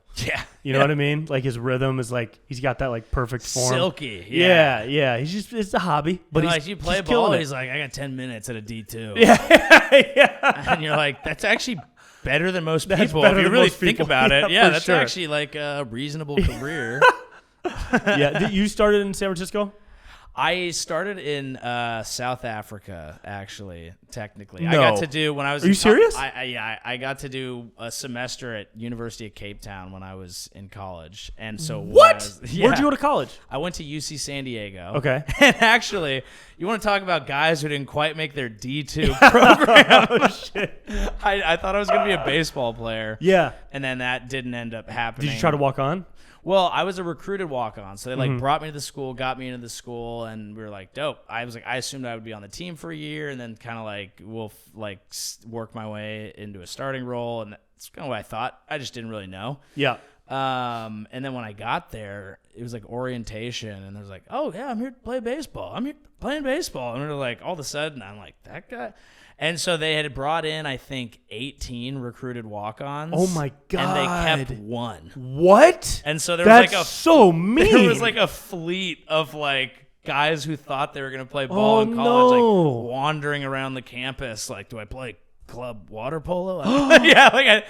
A: You know what I mean? Like his rhythm is like, he's got that like perfect form.
B: Silky.
A: Yeah. He's just, it's a hobby. But
B: like, you play ball, he's like, I got 10 minutes at a D2.
A: Yeah.
B: And you're like, that's actually better than most people. If you really think about it. Yeah, that's actually like a reasonable career.
A: You started in San Francisco?
B: I started in South Africa, actually, technically.
A: No.
B: I got to do, when I was...
A: Are you serious?
B: I got to do a semester at University of Cape Town when I was in college. And so...
A: What? Where'd you go to college?
B: I went to UC San Diego.
A: Okay.
B: And actually, you want to talk about guys who didn't quite make their D2 program.
A: Oh, shit.
B: I thought I was going to be a baseball player.
A: Yeah.
B: And then that didn't end up happening.
A: Did you try to walk on?
B: Well, I was a recruited walk-on, so they brought me to the school, got me into the school, and we were like, dope. I assumed I would be on the team for a year, and then kind of like work my way into a starting role, and that's kind of what I thought. I just didn't really know.
A: Yeah.
B: And then when I got there, it was like orientation, and I was like, oh yeah, I'm here to play baseball. I'm here playing baseball, and we were like, all of a sudden, I'm like, that guy. And so they had brought in, I think, 18 recruited walk-ons.
A: Oh my god!
B: And they kept one.
A: What?
B: And so there
A: That's
B: was like
A: so mean.
B: There was like a fleet of like guys who thought they were gonna play ball in college, like wandering around the campus. Like, do I play club water polo? Yeah.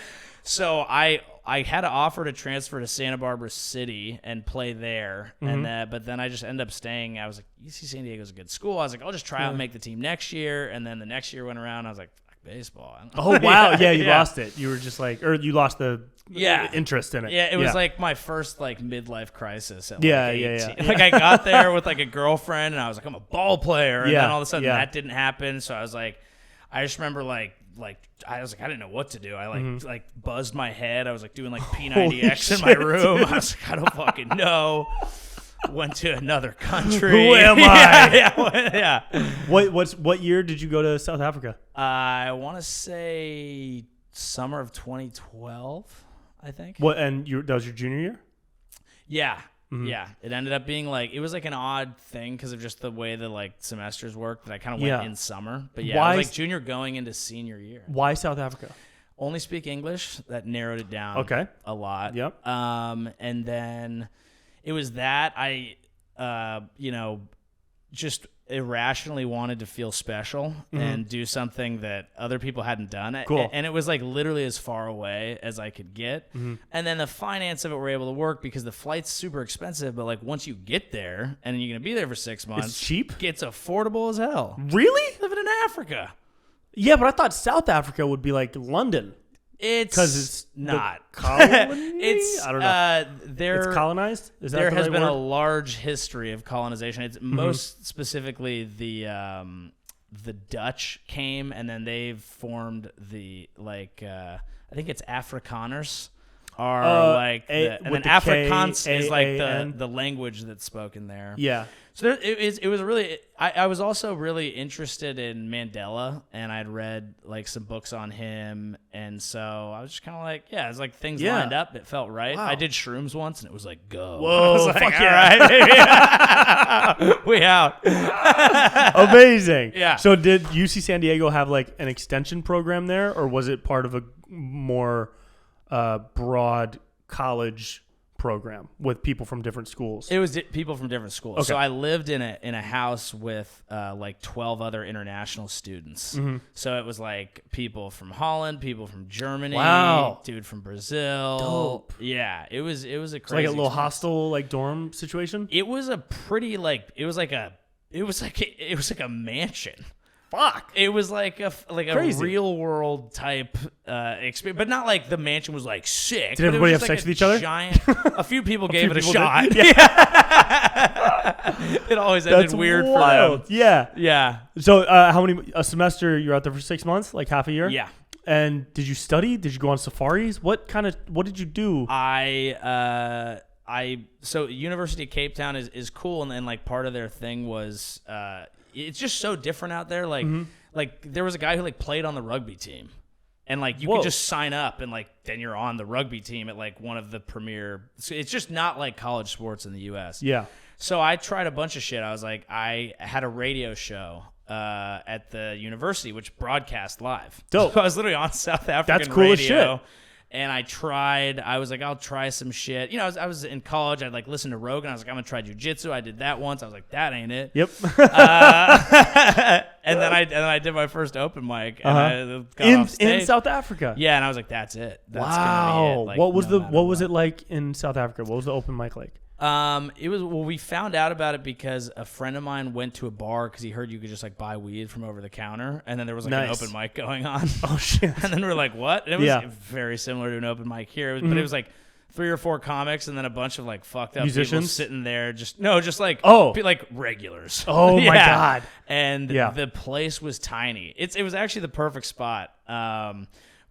B: So I had an offer to transfer to Santa Barbara City and play there, but then I just ended up staying. I was like, UC San Diego's a good school. I was like, I'll just try out and make the team next year. And then the next year went around. I was like, fuck baseball.
A: Oh wow, yeah, you lost it. You were just like, or you lost the interest in it.
B: Yeah, it was like my first like midlife crisis. At,
A: Yeah.
B: Like I got there with like a girlfriend, and I was like, I'm a ball player, and then all of a sudden that didn't happen. So I was like, I just remember like I was like, I didn't know what to do. I like buzzed my head. I was like doing like P90X in my room. I was like, I don't fucking know. Went to another country.
A: Who am I?
B: Yeah.
A: What year did you go to South Africa?
B: I want to say summer of 2012, I think.
A: What, and that was your junior year?
B: Yeah. Yeah, it ended up being like, it was like an odd thing because of just the way the like semesters worked that I kind of went in summer. But yeah, I was like junior going into senior year.
A: Why South Africa?
B: Only speak English. That narrowed it down a lot.
A: Yep.
B: And then it was that I, just irrationally wanted to feel special and do something that other people hadn't done.
A: Cool.
B: And it was like literally as far away as I could get. And then the finance of it were able to work because the flight's super expensive, but like once you get there and you're going to be there for 6 months,
A: it's cheap.
B: It's affordable as hell.
A: Really?
B: Living in Africa.
A: Yeah, but I thought South Africa would be like London.
B: Because it's not.
A: Colony?
B: It's
A: I don't know.
B: It's
A: colonized? Is that
B: there
A: the
B: has
A: right
B: been
A: word?
B: a large history of colonization. It's most specifically the Dutch came, and then they've formed the I think it's Afrikaners and then Afrikaans is like the language that's spoken there.
A: Yeah.
B: So it was really. I was also really interested in Mandela, and I'd read like some books on him, and so I was just kind of like, it was like things lined up. It felt right.
A: Wow.
B: I did shrooms once, and it was like, go.
A: Whoa,
B: I was like,
A: fuck
B: all
A: yeah.
B: right, we out.
A: Amazing.
B: Yeah.
A: So did UC San Diego have like an extension program there, or was it part of a more broad college program with people from different schools?
B: It was people from different schools.
A: Okay.
B: So I lived in a house with like 12 other international students. So it was like people from Holland, people from Germany, dude from Brazil.
A: Dope.
B: Yeah, it was a crazy.
A: It's like a little
B: experience.
A: hostel like dorm situation.
B: It was a pretty it was like a mansion.
A: Fuck.
B: It was like a
A: Crazy.
B: real world type experience, but not like the mansion was like sick.
A: Did everybody have sex with each other?
B: Giant. A few people gave it a shot.
A: Yeah.
B: It always ended
A: That's
B: weird
A: wild.
B: for them.
A: Yeah.
B: Yeah.
A: So how many a semester you're out there for 6 months, like half a year?
B: Yeah.
A: And did you study? Did you go on safaris? What did you do?
B: So University of Cape Town is cool, and then like part of their thing was it's just so different out there. Like there was a guy who like played on the rugby team, and like you could just sign up and like then you're on the rugby team at like one of the premier. So it's just not like college sports in the U.S.
A: Yeah.
B: So I tried a bunch of shit. I was like, I had a radio show at the university which broadcast live.
A: Dope.
B: So I was literally on South African
A: That's cool
B: radio.
A: as shit.
B: And I was like, I'll try some shit. You know, I was in college. I'd like listen to Rogan. I was like, I'm going to try jujitsu. I did that once. I was like, that ain't it.
A: Yep.
B: And then I did my first open mic. And I got off stage.
A: In South Africa.
B: Yeah. And I was like, that's it. That's
A: wow.
B: gonna be it. Like,
A: what was it like in South Africa? What was the open mic like?
B: We found out about it because a friend of mine went to a bar because he heard you could just like buy weed from over the counter, and then there was like an open mic going on.
A: Oh shit!
B: And then we're like, what? And it was very similar to an open mic here, but it was like 3 or 4 comics and then a bunch of like fucked up
A: musicians
B: people sitting there, just like like regulars.
A: Oh my god!
B: And the place was tiny. It was actually the perfect spot.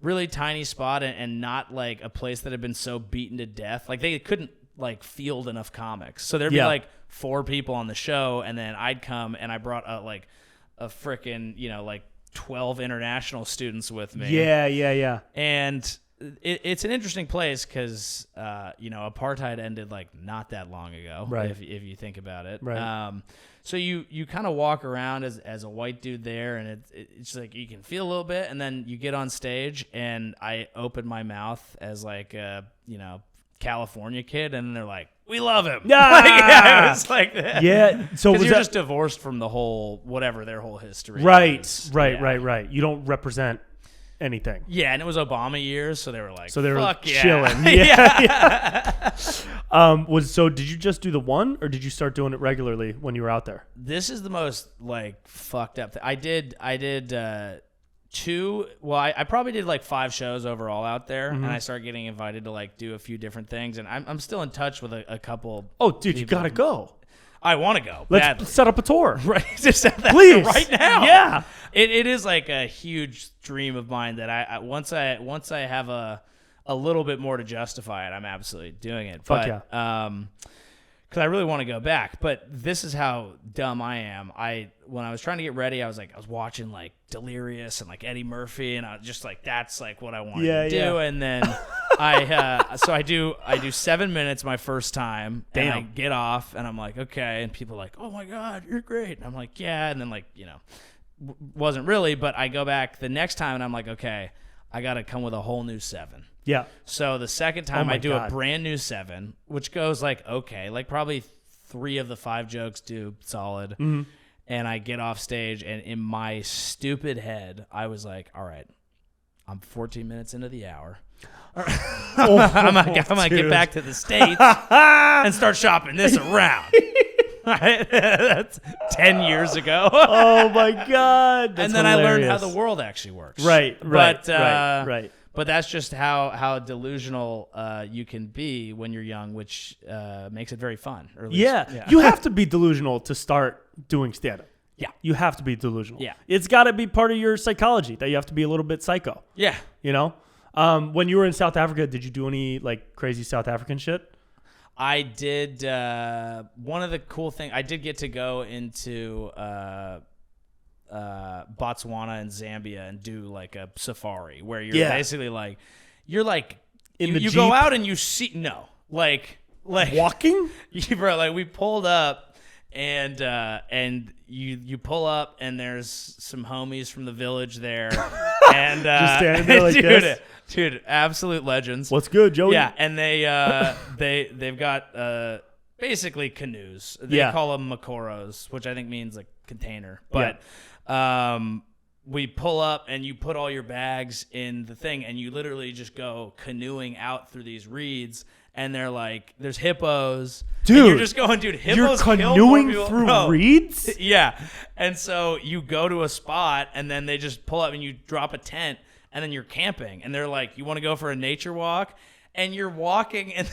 B: Really tiny spot, and not like a place that had been so beaten to death. Like they couldn't like field enough comics, so there'd be like 4 people on the show, and then I'd come and I brought a frickin' like 12 international students with me.
A: Yeah.
B: And it's an interesting place because apartheid ended like not that long ago,
A: right?
B: If you think about it,
A: right.
B: So you kind of walk around as a white dude there, and it's like you can feel a little bit, and then you get on stage, and I open my mouth as like a California kid, and they're like, "We love him."
A: Yeah,
B: it's like that.
A: Yeah, so
B: you're just divorced from the whole whatever their whole history.
A: Right,
B: is.
A: right. You don't represent anything.
B: Yeah, and it was Obama years, so they were like,
A: so they were
B: fuck
A: chilling.
B: Yeah.
A: So did you just do the one, or did you start doing it regularly when you were out there?
B: This is the most like fucked up thing. I did 2. Well, I probably did like 5 shows overall out there, and I started getting invited to like do a few different things, and I'm still in touch with a couple.
A: Oh, dude, you gotta go.
B: I want to go.
A: Let's set up a tour.
B: Right. Just
A: please.
B: Right now.
A: Yeah.
B: It is like a huge dream of mine that I once I have a little bit more to justify it, I'm absolutely doing it.
A: Fuck
B: yeah. Because I really want to go back. But this is how dumb I am. When I was trying to get ready, I was watching like Delirious and like Eddie Murphy, and I was just like, that's like what I wanted to do. Yeah. And then I do 7 minutes my first time.
A: Damn.
B: And I get off, and I'm like, okay. And people are like, oh my God, you're great. And I'm like, yeah. And then like, wasn't really, but I go back the next time, and I'm like, okay, I got to come with a whole new 7.
A: Yeah.
B: So the second time I do a brand new 7, which goes like, okay, like probably 3 of the 5 jokes do solid.
A: Mm-hmm.
B: And I get off stage, and in my stupid head, I was like, all right, I'm 14 minutes into the hour. I'm gonna get back to the States and start shopping this around. Right? That's 10 years ago.
A: Oh my God. That's
B: and then
A: hilarious.
B: I learned how the world actually works.
A: Right.
B: Right.
A: But
B: that's just how delusional you can be when you're young, which makes it very fun. Or at least,
A: You have to be delusional to start doing stand-up.
B: Yeah.
A: You have to be delusional.
B: Yeah.
A: It's got to be part of your psychology that you have to be a little bit psycho.
B: Yeah.
A: When you were in South Africa, did you do any like crazy South African shit?
B: I did. One of the cool things, I did get to go into Botswana and Zambia and do like a safari where you're basically like, in the Jeep? Go out and you see, like
A: walking?
B: Bro, like we pulled up and you pull up and there's some homies from the village there. And
A: just standing there like this?
B: Dude, absolute legends.
A: What's good, Joey?
B: Yeah, and they've got basically canoes. They call them makoros, which I think means like container. But we pull up and you put all your bags in the thing and you literally just go canoeing out through these reeds. And they're like, there's hippos.
A: Dude.
B: And you're just going, dude, hippos
A: you're canoeing through reeds?
B: Yeah. And so you go to a spot and then they just pull up and you drop a tent and then you're camping. And they're like, you want to go for a nature walk? And you're walking and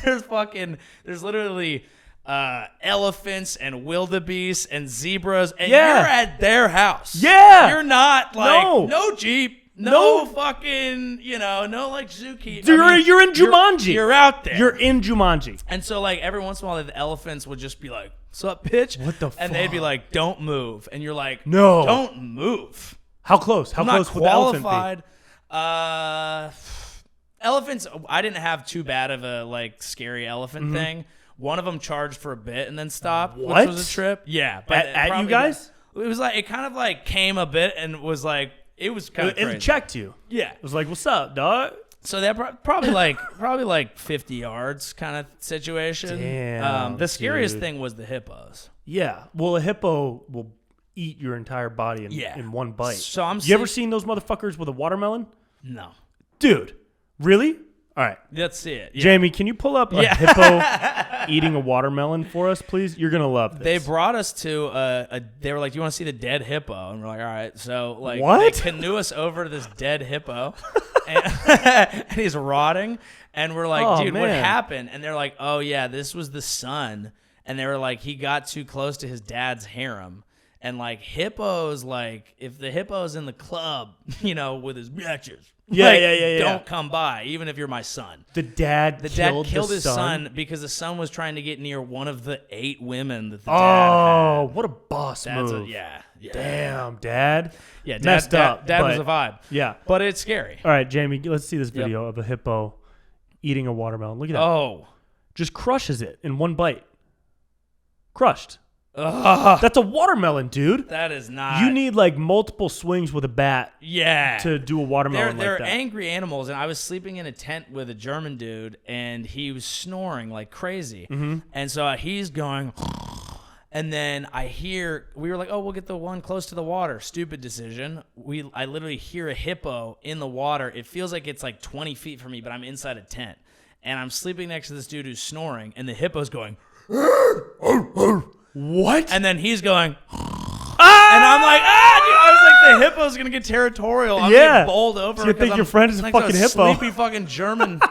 B: there's literally elephants and wildebeest and zebras. And you're at their house.
A: Yeah.
B: You're not like, no Jeep. No fucking, no like zookeeper.
A: You're in Jumanji.
B: You're out there.
A: You're in Jumanji.
B: And so like every once in a while the elephants would just be like, "What's up, bitch?"
A: What the fuck?
B: And they'd be like, "Don't move." And you're like,
A: "No.
B: Don't move."
A: How close? How close would the elephant be?
B: Elephants, I didn't have too bad of a like scary elephant thing. One of them charged for a bit and then stopped,
A: what?
B: which was a trip. Yeah. But
A: at you guys?
B: It was like, it kind of like came a bit and was like, it was kind of crazy.
A: It checked you.
B: Yeah.
A: It was like, what's up, dog?
B: So that probably like 50 yards kind of situation.
A: Damn,
B: the scariest thing was the hippos.
A: Yeah. Well, a hippo will eat your entire body in one bite.
B: So
A: you ever seen those motherfuckers with a watermelon?
B: No.
A: Dude, really? All right.
B: Let's see it. Yeah.
A: Jamie, can you pull up a hippo eating a watermelon for us, please? You're going to love this.
B: They brought us to they were like, do you want to see the dead hippo? And we're like, all right. So like
A: what?
B: They canoe us over to this dead hippo and he's rotting. And we're like, dude, what happened? And they're like, oh yeah, this was the son. And they were like, he got too close to his dad's harem. And like hippos, like if the hippo's in the club, with his matches, don't come by, even if you're my son.
A: The dad killed
B: his son because the son was trying to get near one of the 8 women that the
A: dad
B: had.
A: Oh, what a boss move.
B: Yeah.
A: Damn, Dad.
B: Yeah,
A: messed up.
B: Dad was a vibe.
A: Yeah.
B: But it's scary.
A: All right, Jamie, let's see this video of a hippo eating a watermelon. Look at that.
B: Oh.
A: Just crushes it in one bite. Crushed. Ugh. That's a watermelon, dude.
B: That is not.
A: You need like multiple swings with a bat.
B: Yeah.
A: To do a watermelon
B: they're
A: like that.
B: Angry animals, and I was sleeping in a tent with a German dude, and he was snoring like crazy, and so he's going, and then we were like, oh, we'll get the one close to the water. Stupid decision. I literally hear a hippo in the water. It feels like it's like 20 feet from me, but I'm inside a tent, and I'm sleeping next to this dude who's snoring, and the hippo's going.
A: What?
B: And then he's going, and I'm like, dude, I was like, the hippo's going to get territorial. I'm going to get bowled over.
A: So you think your friend is a fucking hippo.
B: Sleepy fucking German.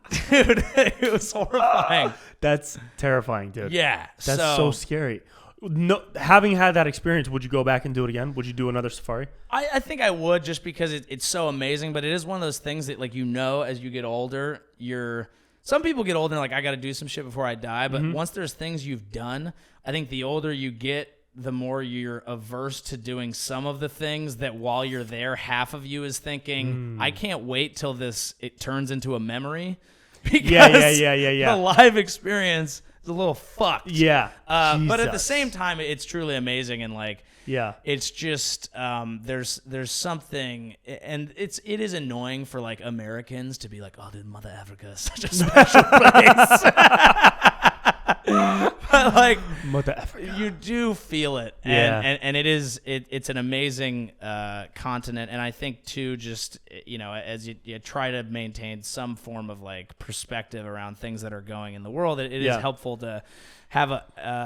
B: Dude, it was horrifying.
A: That's terrifying, dude.
B: Yeah.
A: That's so scary. No, having had that experience, would you go back and do it again? Would you do another safari?
B: I think I would, just because it's so amazing. But it is one of those things that, like, as you get older, some people get older and like, I got to do some shit before I die. But once there's things you've done, I think the older you get, the more you're averse to doing some of the things that while you're there, half of you is thinking, I can't wait till it turns into a memory. Because the live experience is a little fucked.
A: Yeah.
B: But at the same time, it's truly amazing. And like,
A: yeah,
B: it's just there's something, and it is annoying for like Americans to be like, oh, dude, Mother Africa is such a special place. But like,
A: Mother Africa,
B: you do feel it, and it's an amazing continent. And I think too, just as you try to maintain some form of like perspective around things that are going in the world, it is helpful to have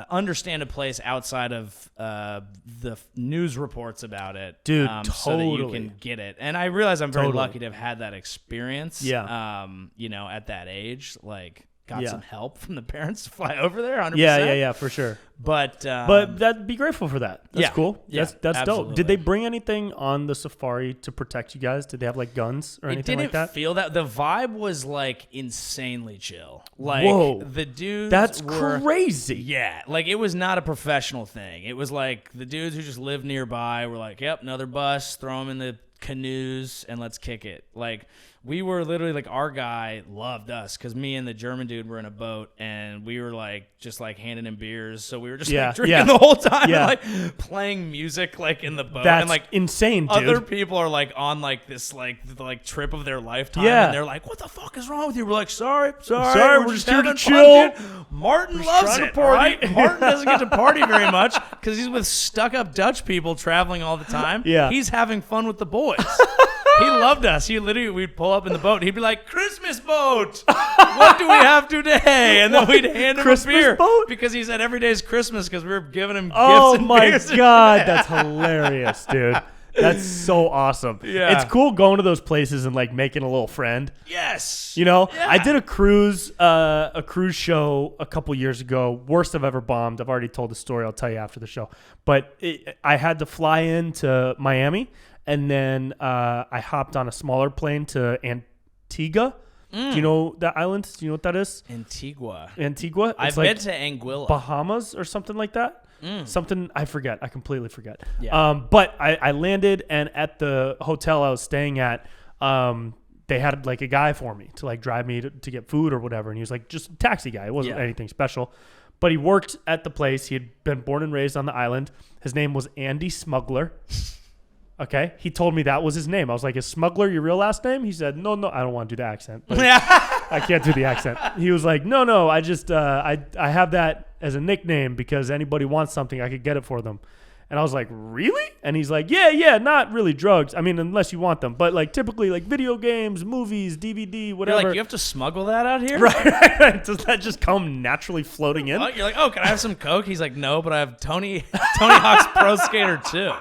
B: understand a place outside of the news reports about it,
A: dude,
B: so that you can get it. And I realize I'm very lucky to have had that experience.
A: Yeah.
B: At that age, like, got some help from the parents to fly over there. 100%.
A: Yeah, for sure.
B: But
A: that'd be grateful for that. That's cool.
B: Yeah,
A: that's dope. Did they bring anything on the safari to protect you guys? Did they have like guns or anything like that?
B: It didn't feel that. The vibe was like insanely chill. Like,
A: whoa,
B: the dudes
A: that's
B: were
A: crazy.
B: Yeah, like it was not a professional thing. It was like the dudes who just lived nearby were like, yep, another bus, throw them in the canoes and let's kick it. Like, we were literally like, our guy loved us because me and the German dude were in a boat and we were like just like handing him beers, so we were just like drinking the whole time and like playing music like in the boat.
A: That's
B: and like
A: insane, dude.
B: Other people are like on like this like trip of their lifetime, and they're like, what the fuck is wrong with you? We're like, sorry, we're just here to chill. Martin loves it, right? Martin doesn't get to party very much because he's with stuck-up Dutch people traveling all the time.
A: Yeah,
B: he's having fun with the boys. He loved us. We'd pull up in the boat. And he'd be like, Christmas boat. What do we have today? And then we'd hand him
A: Christmas
B: a beer.
A: Boat?
B: Because he said every day is Christmas because we were giving him gifts and beers.
A: Oh, my God. That's hilarious, dude. That's so awesome.
B: Yeah.
A: It's cool going to those places and like making a little friend.
B: Yes.
A: Yeah. I did a cruise show a couple years ago. Worst I've ever bombed. I've already told the story. I'll tell you after the show. But I had to fly into Miami. And then I hopped on a smaller plane to Antigua. Do you know that island? Do you know what that is?
B: Antigua.
A: I've
B: been to Anguilla.
A: Bahamas or something like that. Something, I forget. I completely forget.
B: Yeah.
A: But I landed, and at the hotel I was staying at, they had like a guy for me to like drive me to get food or whatever. And he was like just a taxi guy. It wasn't anything special. But he worked at the place. He had been born and raised on the island. His name was Andy Smuggler. Okay, he told me that was his name. I was like, is Smuggler your real last name? He said, no, I don't want to do the accent. I can't do the accent. He was like, no, I just, I have that as a nickname because anybody wants something, I could get it for them. And I was like, really? And he's like, yeah, not really drugs. I mean, unless you want them. But like typically like video games, movies, DVD, whatever.
B: You're like, you have to smuggle that out here?
A: Right. Does that just come naturally floating in?
B: You're like, oh, can I have some Coke? He's like, no, but I have Tony Hawk's Pro Skater 2.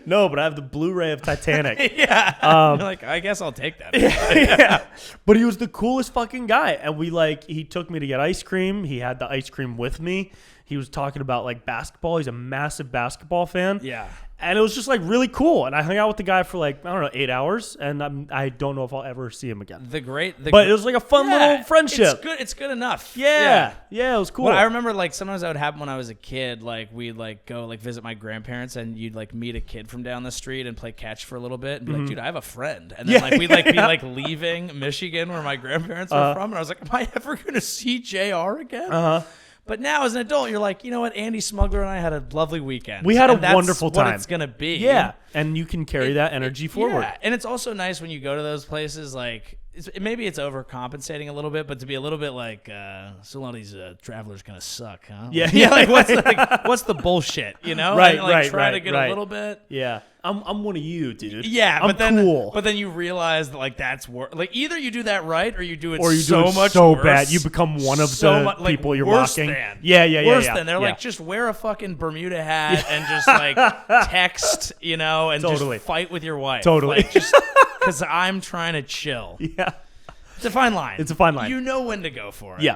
A: No, but I have the Blu-ray of Titanic.
B: Yeah. You're like, I guess I'll take that.
A: Yeah. But he was the coolest fucking guy. And he took me to get ice cream. He had the ice cream with me. He was talking about like basketball. He's a massive basketball fan.
B: Yeah.
A: And it was just like really cool. And I hung out with the guy for like, I don't know, 8 hours. And I don't know if I'll ever see him again. But it was like a fun little friendship.
B: It's good enough.
A: Yeah, it was cool.
B: Well, I remember like sometimes that would happen when I was a kid. Like we'd like go like visit my grandparents and you'd like meet a kid from down the street and play catch for a little bit and be like, dude, I have a friend. And then like we'd like be like leaving Michigan where my grandparents were from. And I was like, am I ever going to see JR again? But now as an adult, you're like, you know what? Andy Smuggler and I had a lovely weekend.
A: We had a wonderful time.
B: That's what it's going to be.
A: Yeah. And you can carry that energy forward.
B: Yeah. And it's also nice when you go to those places, like, maybe it's overcompensating a little bit, but to be a little bit like, so a lot of these travelers kind of suck, huh?
A: Yeah.
B: Like, what's the bullshit, you know?
A: Right,
B: and, like,
A: right,
B: try
A: right,
B: to get
A: right.
B: a little bit.
A: Yeah. I'm one of you, dude.
B: Yeah,
A: I'm cool.
B: But then you realize that like that's like either you do that right or you do it
A: much
B: worse.
A: Bad. You become one of the people you're mocking. Yeah.
B: Worse than they're like just wear a fucking Bermuda hat and just like text, you know, and just fight with your wife.
A: Totally.
B: Like, just because I'm trying to chill.
A: Yeah.
B: It's a fine line.
A: It's a fine line.
B: You know when to go for it.
A: Yeah.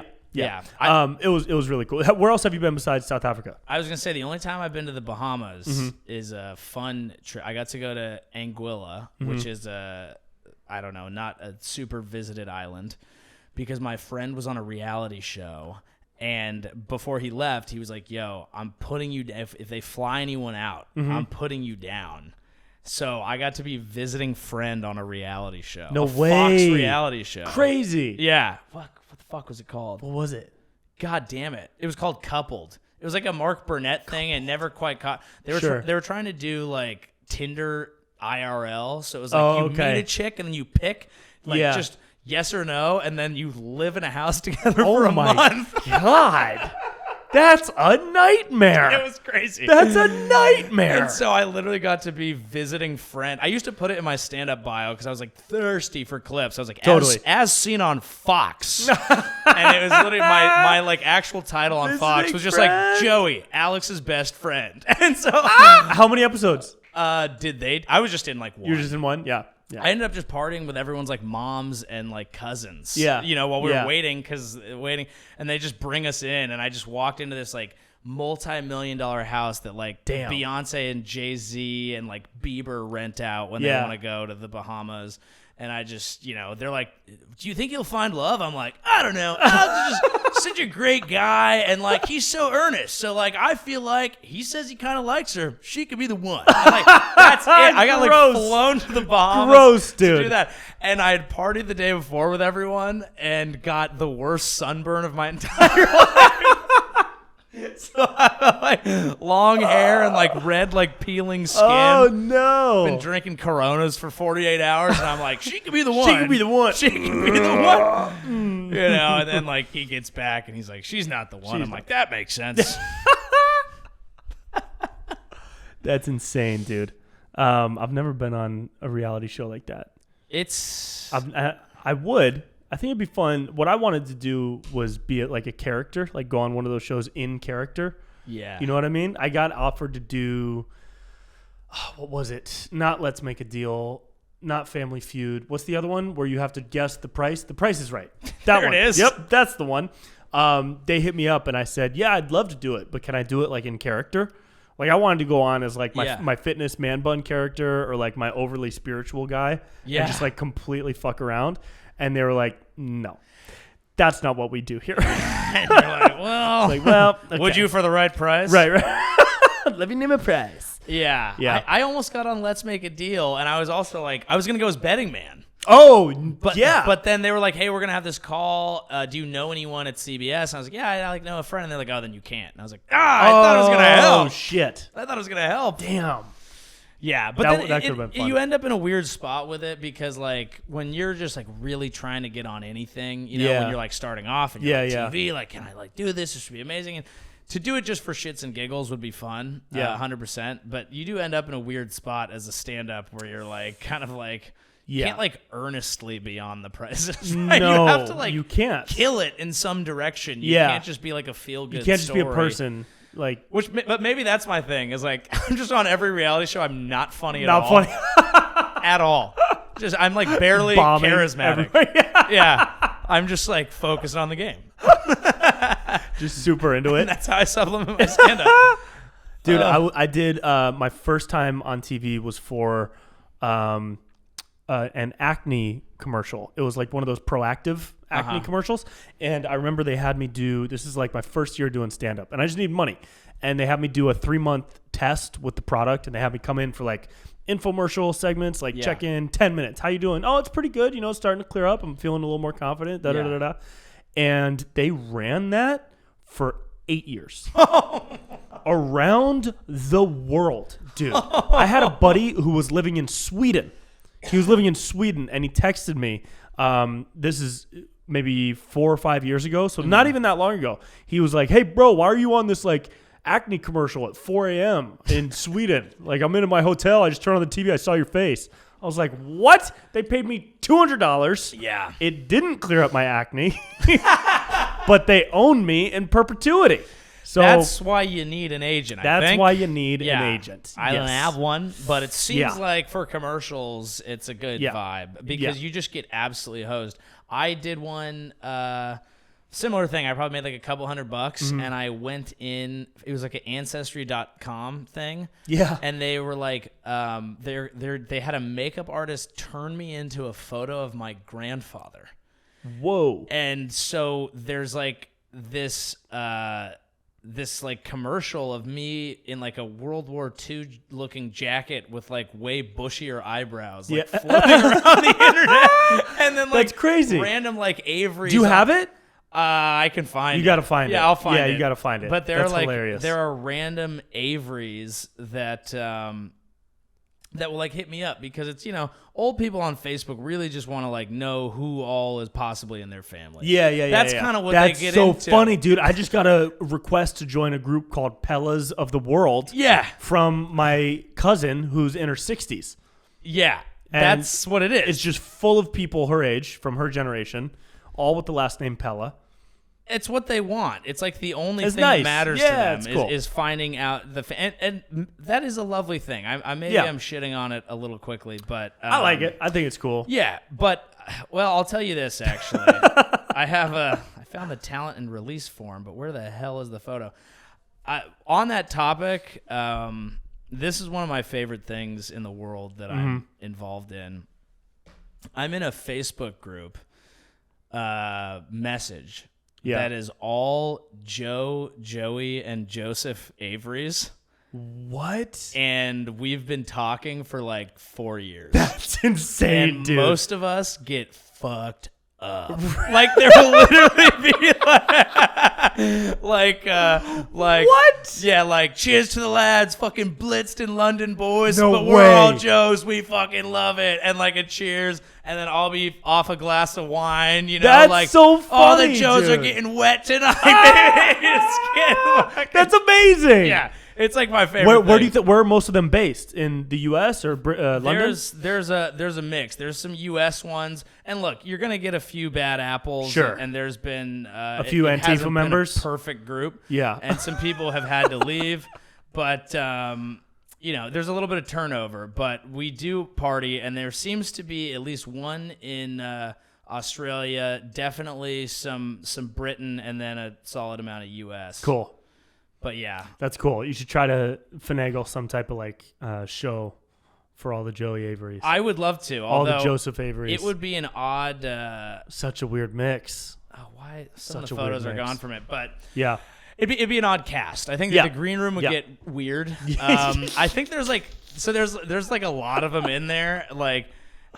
A: It was really cool. Where else have you been besides South Africa?
B: I was gonna say the only time I've been to the Bahamas is a fun trip. I got to go to Anguilla, which is not a super visited island, because my friend was on a reality show, and before he left, he was like, "Yo, I'm putting you. If they fly anyone out, I'm putting you down." So I got to be visiting friend on a reality show.
A: No way.
B: Fox reality show.
A: Crazy.
B: Yeah. What the fuck was it called?
A: What was it?
B: God damn it. It was called Coupled. It was like a Mark Burnett thing and never quite caught. They were trying to do like Tinder IRL. So it was like you meet a chick and then you pick just yes or no, and then you live in a house together for a month.
A: God. That's a nightmare.
B: It was crazy.
A: That's a nightmare.
B: And so I literally got to be visiting friend. I used to put it in my stand-up bio because I was like thirsty for clips. I was like, as seen on Fox. And it was literally my like actual title on Fox was just like Joey, Alex's best friend. And so
A: how many episodes?
B: I was just in like one.
A: You were just in one? Yeah.
B: I ended up just partying with everyone's like moms and like cousins.
A: Yeah.
B: You know, while we were waiting, and they just bring us in, and I just walked into this like multi-million-dollar house that like Beyonce and Jay-Z and like Bieber rent out when they want to go to the Bahamas. And I just, you know, they're like, do you think you'll find love? I'm like, I don't know. Alex is just such a great guy. And like, he's so earnest. So like, I feel like he says he kind of likes her. She could be the one. I'm like, that's it. I got like flown to the Bahamas to do that. And I had partied the day before with everyone and got the worst sunburn of my entire life. So I have like long hair and like red, like peeling skin.
A: Oh no!
B: Been drinking Coronas for 48 hours, and I'm like, she could be the one.
A: She could be the one.
B: She could be the one. You know, and then like he gets back and he's like, she's not the one. I'm like, that makes sense.
A: That's insane, dude. I've never been on a reality show like that. I would. I think it'd be fun. What I wanted to do was be like a character, like go on one of those shows in character.
B: Yeah.
A: You know what I mean? I got offered to do, what was it? Not Let's Make a Deal, not Family Feud. What's the other one where you have to guess the price? The Price is Right. That
B: there
A: one.
B: It is.
A: Yep, that's the one. They hit me up and I said, yeah, I'd love to do it, but can I do it like in character? Like I wanted to go on as like my fitness man bun character or like my overly spiritual guy and just like completely fuck around. And they were like, no, that's not what we do here.
B: And you're like, well,
A: okay.
B: Would you for the right price?
A: Right. Let me name a price.
B: Yeah. I almost got on Let's Make a Deal, and I was also like, I was going to go as betting man.
A: Oh,
B: But then they were like, hey, we're going to have this call. Do you know anyone at CBS? And I was like, yeah, I like know a friend. And they're like, oh, then you can't. And I was like, I thought it was going to help.
A: Oh, shit.
B: I thought it was going to help.
A: Damn.
B: Yeah, but
A: that could have been fun.
B: You end up in a weird spot with it because, like, when you're just like really trying to get on anything, you know, when you're like starting off and you're on TV, like, can I like do this? This should be amazing. And To do it just for shits and giggles would be fun.
A: Yeah.
B: 100%. But you do end up in a weird spot as a stand-up where you're like, kind of like, you
A: Yeah.
B: can't like earnestly be on the presence. Right?
A: No,
B: you have to like
A: you can't.
B: kill it in some direction. You
A: Yeah.
B: can't just be like a feel-good
A: You can't just be a
B: story.
A: person. Like,
B: But maybe that's my thing. Is like I'm just on every reality show. I'm not funny at all.
A: not funny.
B: At all. Just I'm like barely
A: Bombing
B: charismatic. Yeah. I'm just like focused on the game.
A: Just super into it.
B: That's how I supplement my stand-up.
A: Dude, I did my first time on TV was for an acne commercial. It was like one of those proactive acne commercials. And I remember they had me do, this is like my first year doing stand-up, and I just need money. And they had me do a 3-month test with the product, and they had me come in for like infomercial segments, like check in 10 minutes. How you doing? Oh, it's pretty good. You know, it's starting to clear up. I'm feeling a little more confident. Da, da, da, da. And they ran that for 8 years. Around the world, dude. I had a buddy who was living in Sweden. He was living in Sweden, and he texted me. This is maybe 4 or 5 years ago, so not even that long ago. He was like, "Hey, bro, why are you on this like acne commercial at 4 a.m. in Sweden? Like, I'm in my hotel. I just turned on the TV. I saw your face." I was like, "What?" They paid me $200.
B: Yeah.
A: It didn't clear up my acne, but they owned me in perpetuity. So
B: that's why you need an agent.
A: That's why you need an agent.
B: I don't have one, but it seems
A: Yeah.
B: like for commercials, it's a good vibe because you just get absolutely hosed. I did one similar thing. I probably made like a couple $100, and I went in. It was like an Ancestry.com thing.
A: Yeah.
B: And they were like, they had a makeup artist turn me into a photo of my grandfather.
A: Whoa.
B: And so there's like this like commercial of me in like a World War II looking jacket with like way bushier eyebrows, like floating around the internet. And then like
A: that's crazy.
B: Random like Avery.
A: Do you have it?
B: I can find it.
A: You got to find it.
B: Yeah, I'll find it.
A: Yeah, you got to find it.
B: But
A: that's hilarious.
B: There are random Averys that that will like hit me up because it's, you know, old people on Facebook really just want to like know who all is possibly in their family.
A: Yeah.
B: That's kind of what
A: That's
B: they get
A: so
B: into.
A: funny, dude. I just got a request to join a group called Pellas of the World.
B: Yeah.
A: From my cousin who's in her 60s.
B: Yeah.
A: And
B: that's what it is.
A: It's just full of people her age, from her generation, all with the last name Pella.
B: It's what they want. It's like the only
A: It's
B: thing
A: nice.
B: that matters
A: Yeah,
B: to them
A: it's cool.
B: is finding out and that is a lovely thing. I'm shitting on it a little quickly, but
A: I like it. I think it's cool.
B: Yeah, but well, I'll tell you this actually. I found the talent and release form, but where the hell is the photo? On that topic, this is one of my favorite things in the world that I'm involved in. I'm in a Facebook group message.
A: Yeah.
B: That is all Joe, Joey, and Joseph Avery's.
A: What?
B: And we've been talking for like 4 years.
A: That's insane,
B: and
A: dude.
B: most of us get fucked up. Like there will literally be like
A: what?
B: Yeah, like cheers to the lads, fucking blitzed in London, boys.
A: No
B: but we're
A: way.
B: all Joes. We fucking love it. And like a cheers. And then I'll be off a glass of wine, you know,
A: That's
B: like
A: so
B: all the
A: funny,
B: Joes are
A: dude.
B: getting wet tonight. It's getting fucking-
A: That's amazing.
B: yeah, it's like my favorite.
A: Where do
B: thing.
A: you think? Where are most of them based? In the U.S. or London?
B: There's a mix. There's some U.S. ones, and look, you're gonna get a few bad apples.
A: Sure.
B: And there's been a
A: few Antifa members.
B: Perfect group.
A: Yeah.
B: And some people have had to leave, but you know, there's a little bit of turnover. But we do party, and there seems to be at least one in Australia, definitely some Britain, and then a solid amount of U.S.
A: Cool.
B: But yeah,
A: That's cool. You should try to finagle some type of like show for all the Joey Averys.
B: I would love to.
A: all the
B: although
A: Joseph Averys.
B: It would be an odd.
A: Such a weird mix.
B: Oh, why some
A: Such
B: of
A: a
B: the
A: weird
B: photos are
A: mix.
B: gone from it, but
A: Yeah.
B: it'd be an odd cast. I think that the green room would get weird. I think there's like there's like a lot of them in there, like,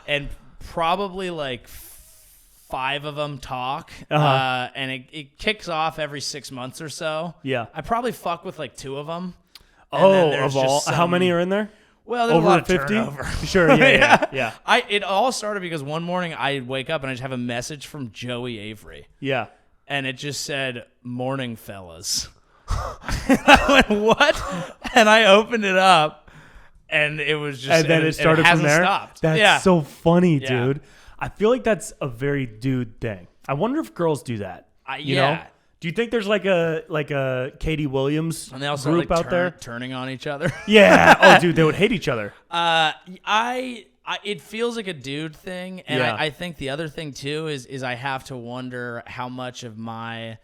B: and probably like 5 of them talk, and it kicks off every 6 months or so.
A: Yeah.
B: I probably fuck with like 2 of them.
A: Oh, of all, how many are in there?
B: Well, there's
A: Over
B: a lot of
A: 50?
B: turnover.
A: Sure, yeah.
B: It all started because one morning I wake up and I just have a message from Joey Avery.
A: Yeah.
B: And it just said, "Morning, fellas." I went, what? And I opened it up, and it was just...
A: And then it started from there?
B: Stopped.
A: That's so funny,
B: Yeah.
A: dude. I feel like that's a very dude thing. I wonder if girls do that. You know? Do you think there's like a Katie Williams
B: and they also
A: group out there
B: turning on each other?
A: Yeah. Oh, dude, they would hate each other.
B: It feels like a dude thing, and I think the other thing too is I have to wonder how much of my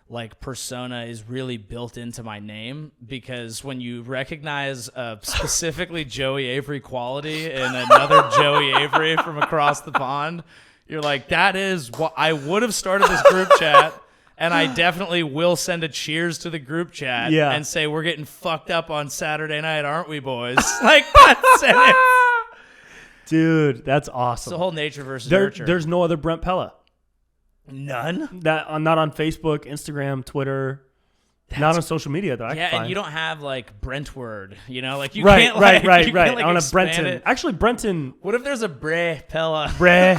B: like persona is really built into my name, because when you recognize a specifically Joey Avery quality in another Joey Avery from across the pond, you're like, that is what I would have started this group chat. And I definitely will send a cheers to the group chat and say, we're getting fucked up on Saturday night, aren't we, boys? Like, that's it.
A: Dude, that's awesome.
B: It's the whole nature versus nurture.
A: There's no other Brent Pella.
B: None?
A: Not on Facebook, Instagram, Twitter. Not on social media that I can find.
B: And you don't have, like, Brentword, you know? Like, you
A: right,
B: can't, like...
A: Right.
B: Like,
A: on a Brenton.
B: it.
A: Actually, Brenton...
B: What if there's a Bre Pella?
A: Bre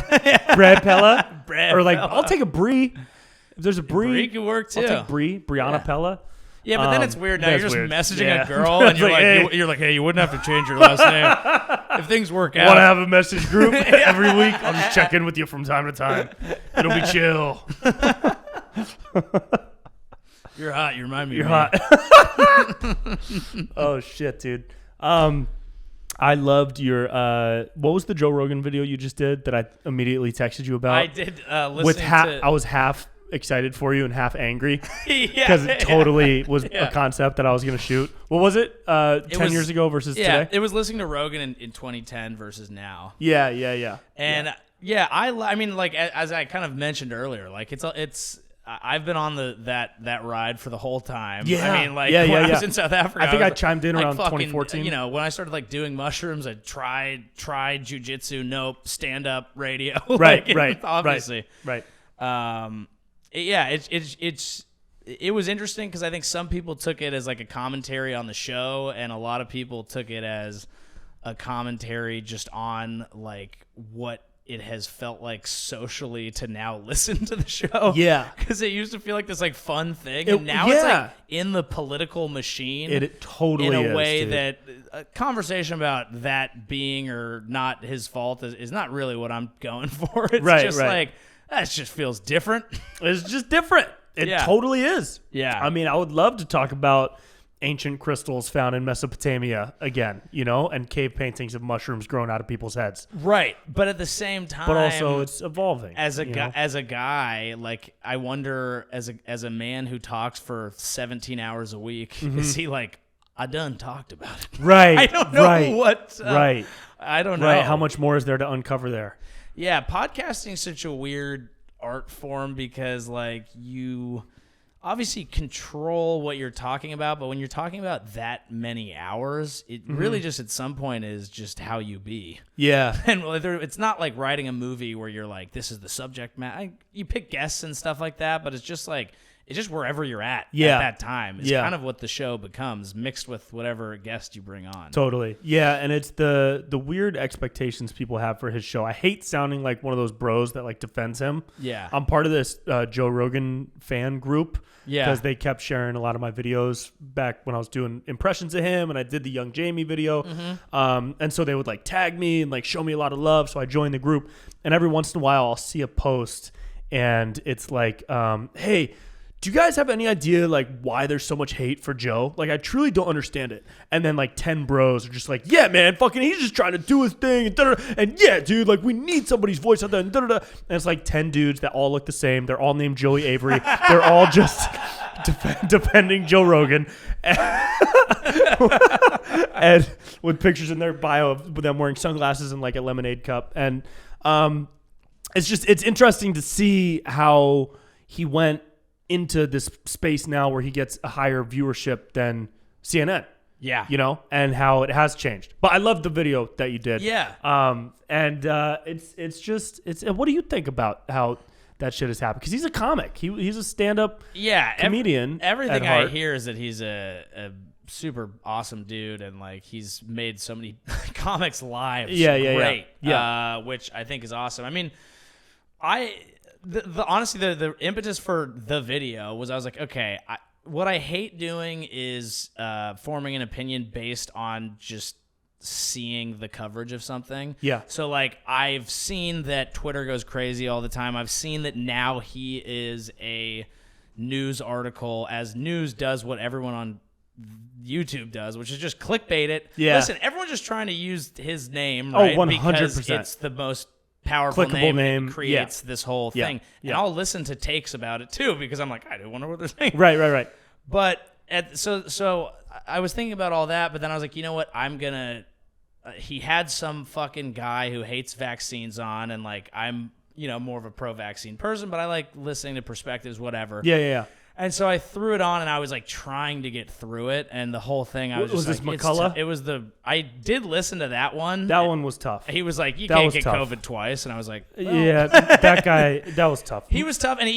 A: Pella?
B: Bre
A: or, like,
B: Pella.
A: I'll take a Brie. If there's a Brie...
B: Brie could work, too.
A: I'll take Brie. Brianna Pella.
B: Yeah, but then it's weird. Now you're just messaging a girl,
A: It's
B: and you're
A: like,
B: like,
A: hey.
B: you're like, hey, you wouldn't have to change your last name if things work out.
A: Want to have a message group every week? I'll just check in with you from time to time. It'll be chill.
B: You're hot. You remind me.
A: You're
B: of me.
A: hot. Oh shit, dude. I loved your. What was the Joe Rogan video you just did that I immediately texted you about?
B: I did.
A: I was half excited for you and half angry
B: because
A: it totally was a concept that I was going to shoot. What was it? 10 years ago versus today?
B: It was listening to Rogan in 2010 versus now.
A: Yeah.
B: And I mean, like as I kind of mentioned earlier, like it's. I've been on that ride for the whole time.
A: Yeah.
B: I mean, like when I was in South Africa,
A: I think I chimed in around 2014.
B: You know, when I started like doing mushrooms, I tried jujitsu. Nope. Stand up radio.
A: Right.
B: Obviously.
A: Right.
B: It was interesting because I think some people took it as like a commentary on the show, and a lot of people took it as a commentary just on like what it has felt like socially to now listen to the show.
A: Yeah.
B: Because it used to feel like this like fun thing. And now it's like in the political machine.
A: It totally is.
B: In a way
A: dude.
B: that a conversation about that being or not his fault is not really what I'm going for. It's just like, that just feels different.
A: It's just different. It totally is.
B: Yeah.
A: I mean, I would love to talk about ancient crystals found in Mesopotamia again, you know, and cave paintings of mushrooms growing out of people's heads.
B: Right. But at the same time,
A: but also it's evolving.
B: As a guy, like I wonder as a man who talks for 17 hours a week, is he like, I done talked about it.
A: Right.
B: I don't know what.
A: Right.
B: I don't know.
A: Right. How much more is there to uncover there?
B: Yeah. Podcasting is such a weird art form because like you obviously control what you're talking about, but when you're talking about that many hours, it really just at some point is just how you be.
A: Yeah.
B: And it's not like writing a movie where you're like, this is the subject matter. You pick guests and stuff like that, but it's just wherever you're at that time. It's kind of what the show becomes, mixed with whatever guest you bring on.
A: Totally. Yeah, and it's the weird expectations people have for his show. I hate sounding like one of those bros that like defends him.
B: Yeah.
A: I'm part of this Joe Rogan fan group.
B: Yeah.
A: Because they kept sharing a lot of my videos back when I was doing impressions of him, and I did the Young Jamie video. And so they would like tag me and like show me a lot of love. So I joined the group, and every once in a while I'll see a post, and it's like, hey, do you guys have any idea like why there's so much hate for Joe? Like I truly don't understand it. And then like 10 bros are just like, yeah, man, fucking he's just trying to do his thing and da-da-da. And yeah, dude, like we need somebody's voice out there and da-da-da. And it's like 10 dudes that all look the same. They're all named Joey Avery. They're all just defending Joe Rogan. And with pictures in their bio of them wearing sunglasses and like a lemonade cup. And it's interesting to see how he went into this space now where he gets a higher viewership than CNN.
B: Yeah.
A: You know, and how it has changed. But I love the video that you did.
B: Yeah.
A: It's what do you think about how that shit has happened? Because he's a comic. He's a stand-up comedian.
B: Everything I hear is that he's a super awesome dude, and like he's made so many comics' lives great. Yeah. Which I think is awesome. I mean, honestly, the impetus for the video was I was like, okay, what I hate doing is forming an opinion based on just seeing the coverage of something.
A: Yeah.
B: So like I've seen that Twitter goes crazy all the time. I've seen that now he is a news article, as news does what everyone on YouTube does, which is just clickbait it.
A: Yeah.
B: Listen, everyone's just trying to use his name, right?
A: 100%.
B: Because it's the most powerful
A: Clickable name.
B: It creates this whole thing.
A: Yeah.
B: And I'll listen to takes about it too, because I'm like, I do wonder what they're saying.
A: Right.
B: But so I was thinking about all that, but then I was like, you know what? I'm gonna. He had some fucking guy who hates vaccines on, and like I'm, more of a pro-vaccine person, but I like listening to perspectives, whatever.
A: Yeah.
B: And so I threw it on, and I was like trying to get through it, and the whole thing I was just
A: this
B: like,
A: McCullough?
B: I did listen to that one.
A: That one was tough.
B: He was like, you
A: That
B: can't
A: was
B: get
A: tough.
B: COVID twice, and I was like, well.
A: Yeah, that guy, that was tough.
B: He was tough, and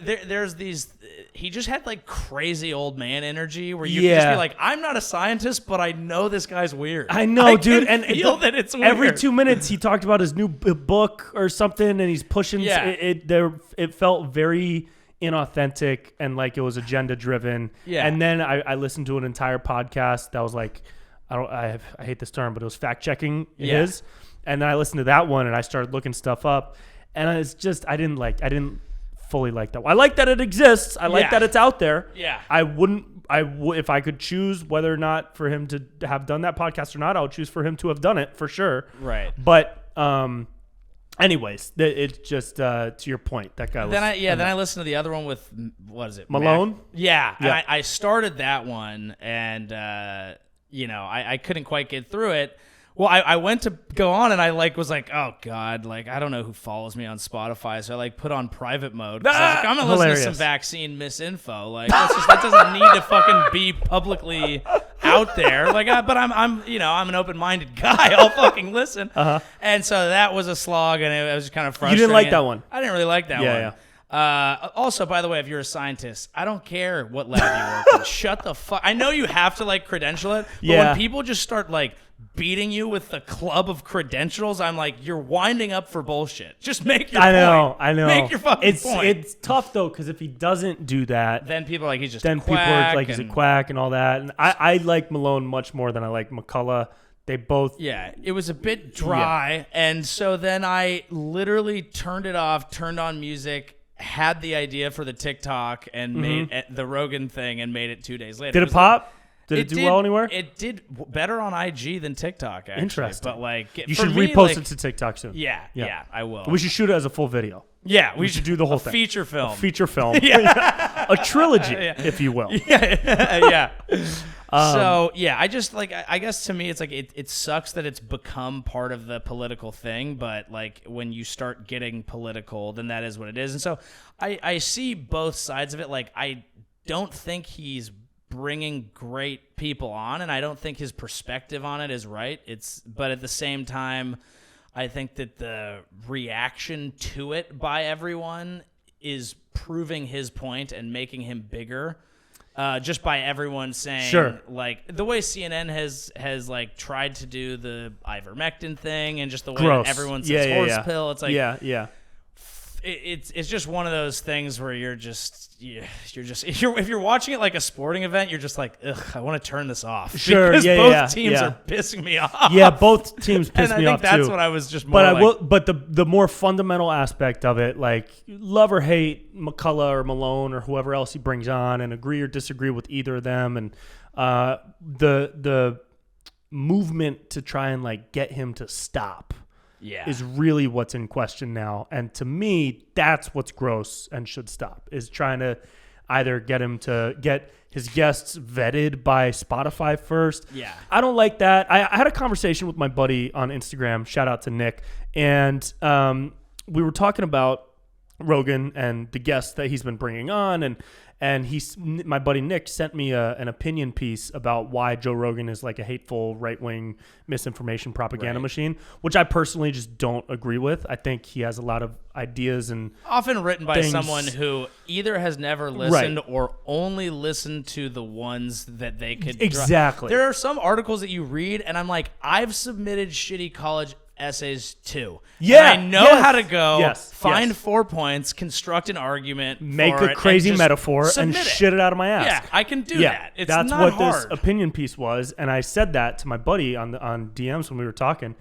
B: there's these. He just had like crazy old man energy where you could just be like, I'm not a scientist, but I know this guy's weird.
A: I know, dude. And
B: feel that it's weird.
A: Every 2 minutes he talked about his new book or something, and he's pushing.
B: Yeah.
A: It felt very inauthentic and like it was agenda driven.
B: Yeah.
A: And then I listened to an entire podcast that was like, I hate this term, but it was fact checking his. And then I listened to that one and I started looking stuff up, and it's just I didn't fully like that. I like that it exists. I like that it's out there.
B: Yeah.
A: If I could choose whether or not for him to have done that podcast or not, I would choose for him to have done it for sure.
B: Right.
A: But anyways, it's just to your point. That guy.
B: Then I listened to the other one with, what is it?
A: Malone.
B: Yeah. And I started that one, and I couldn't quite get through it. Well, I went to go on, and I was like, oh God, I don't know who follows me on Spotify, so I put on private mode. I'm gonna listen to some vaccine misinfo. That doesn't need to fucking be publicly out there. But I'm an open-minded guy. I'll fucking listen. And so that was a slog, and it was kind of frustrating.
A: You didn't like that one?
B: I didn't really like that one.
A: Yeah.
B: Also, by the way, if you're a scientist, I don't care what lab you work in. Shut the fuck. I know you have to credential it, but when people just start beating you with the club of credentials, I'm like, you're winding up for bullshit. Just make your point.
A: I know.
B: Make your fucking point.
A: It's tough though, because if he doesn't do that,
B: then people are like, he's just
A: then
B: a quack.
A: People are like, he's a quack and all that. And I like Malone much more than I like McCullough. They both.
B: Yeah, it was a bit dry, and so then I literally turned it off, turned on music, had the idea for the TikTok, and made the Rogan thing, and made it 2 days later.
A: Did it pop? Did it do well anywhere?
B: It did better on IG than TikTok, actually.
A: Interesting.
B: But
A: you should repost it to TikTok soon.
B: Yeah, I will.
A: We should shoot it as a full video.
B: Yeah,
A: we should do the whole thing.
B: Feature film.
A: A feature film. A trilogy, if you will.
B: Yeah. So I just I guess to me it's it sucks that it's become part of the political thing, but when you start getting political, then that is what it is. And so I see both sides of it. I don't think he's bringing great people on, and I don't think his perspective on it is right. But at the same time, I think that the reaction to it by everyone is proving his point and making him bigger. Just by everyone saying, the way CNN has tried to do the ivermectin thing, and just the way that everyone says horse pill. It's it's just one of those things where if you're watching it like a sporting event, you're just like, ugh, I want to turn this off.
A: Sure,
B: because both teams are pissing me off.
A: Yeah, both teams piss me off too.
B: And I think that's what I was just more.
A: But the more fundamental aspect of it, love or hate McCullough or Malone or whoever else he brings on, and agree or disagree with either of them, and the movement to try and get him to stop. Is really what's in question now. And to me, that's what's gross and should stop, is trying to either get him to get his guests vetted by Spotify first.
B: Yeah.
A: I don't like that. I had a conversation with my buddy on Instagram, shout out to Nick, and we were talking about Rogan and the guests that he's been bringing on, and my buddy Nick sent me an opinion piece about why Joe Rogan is a hateful right-wing misinformation propaganda machine, which I personally just don't agree with. I think he has a lot of ideas and
B: often written by someone who either has never listened or only listened to the ones that they could
A: exactly.
B: There are some articles that you read, and I'm like, I've submitted shitty college essays too.
A: Yeah,
B: and I know how to go find 4 points, construct an argument,
A: make a crazy metaphor, and shit it out of my ass.
B: Yeah, I can do that. It's
A: that's
B: not
A: what
B: hard.
A: This opinion piece was, and I said that to my buddy on DMs when we were talking.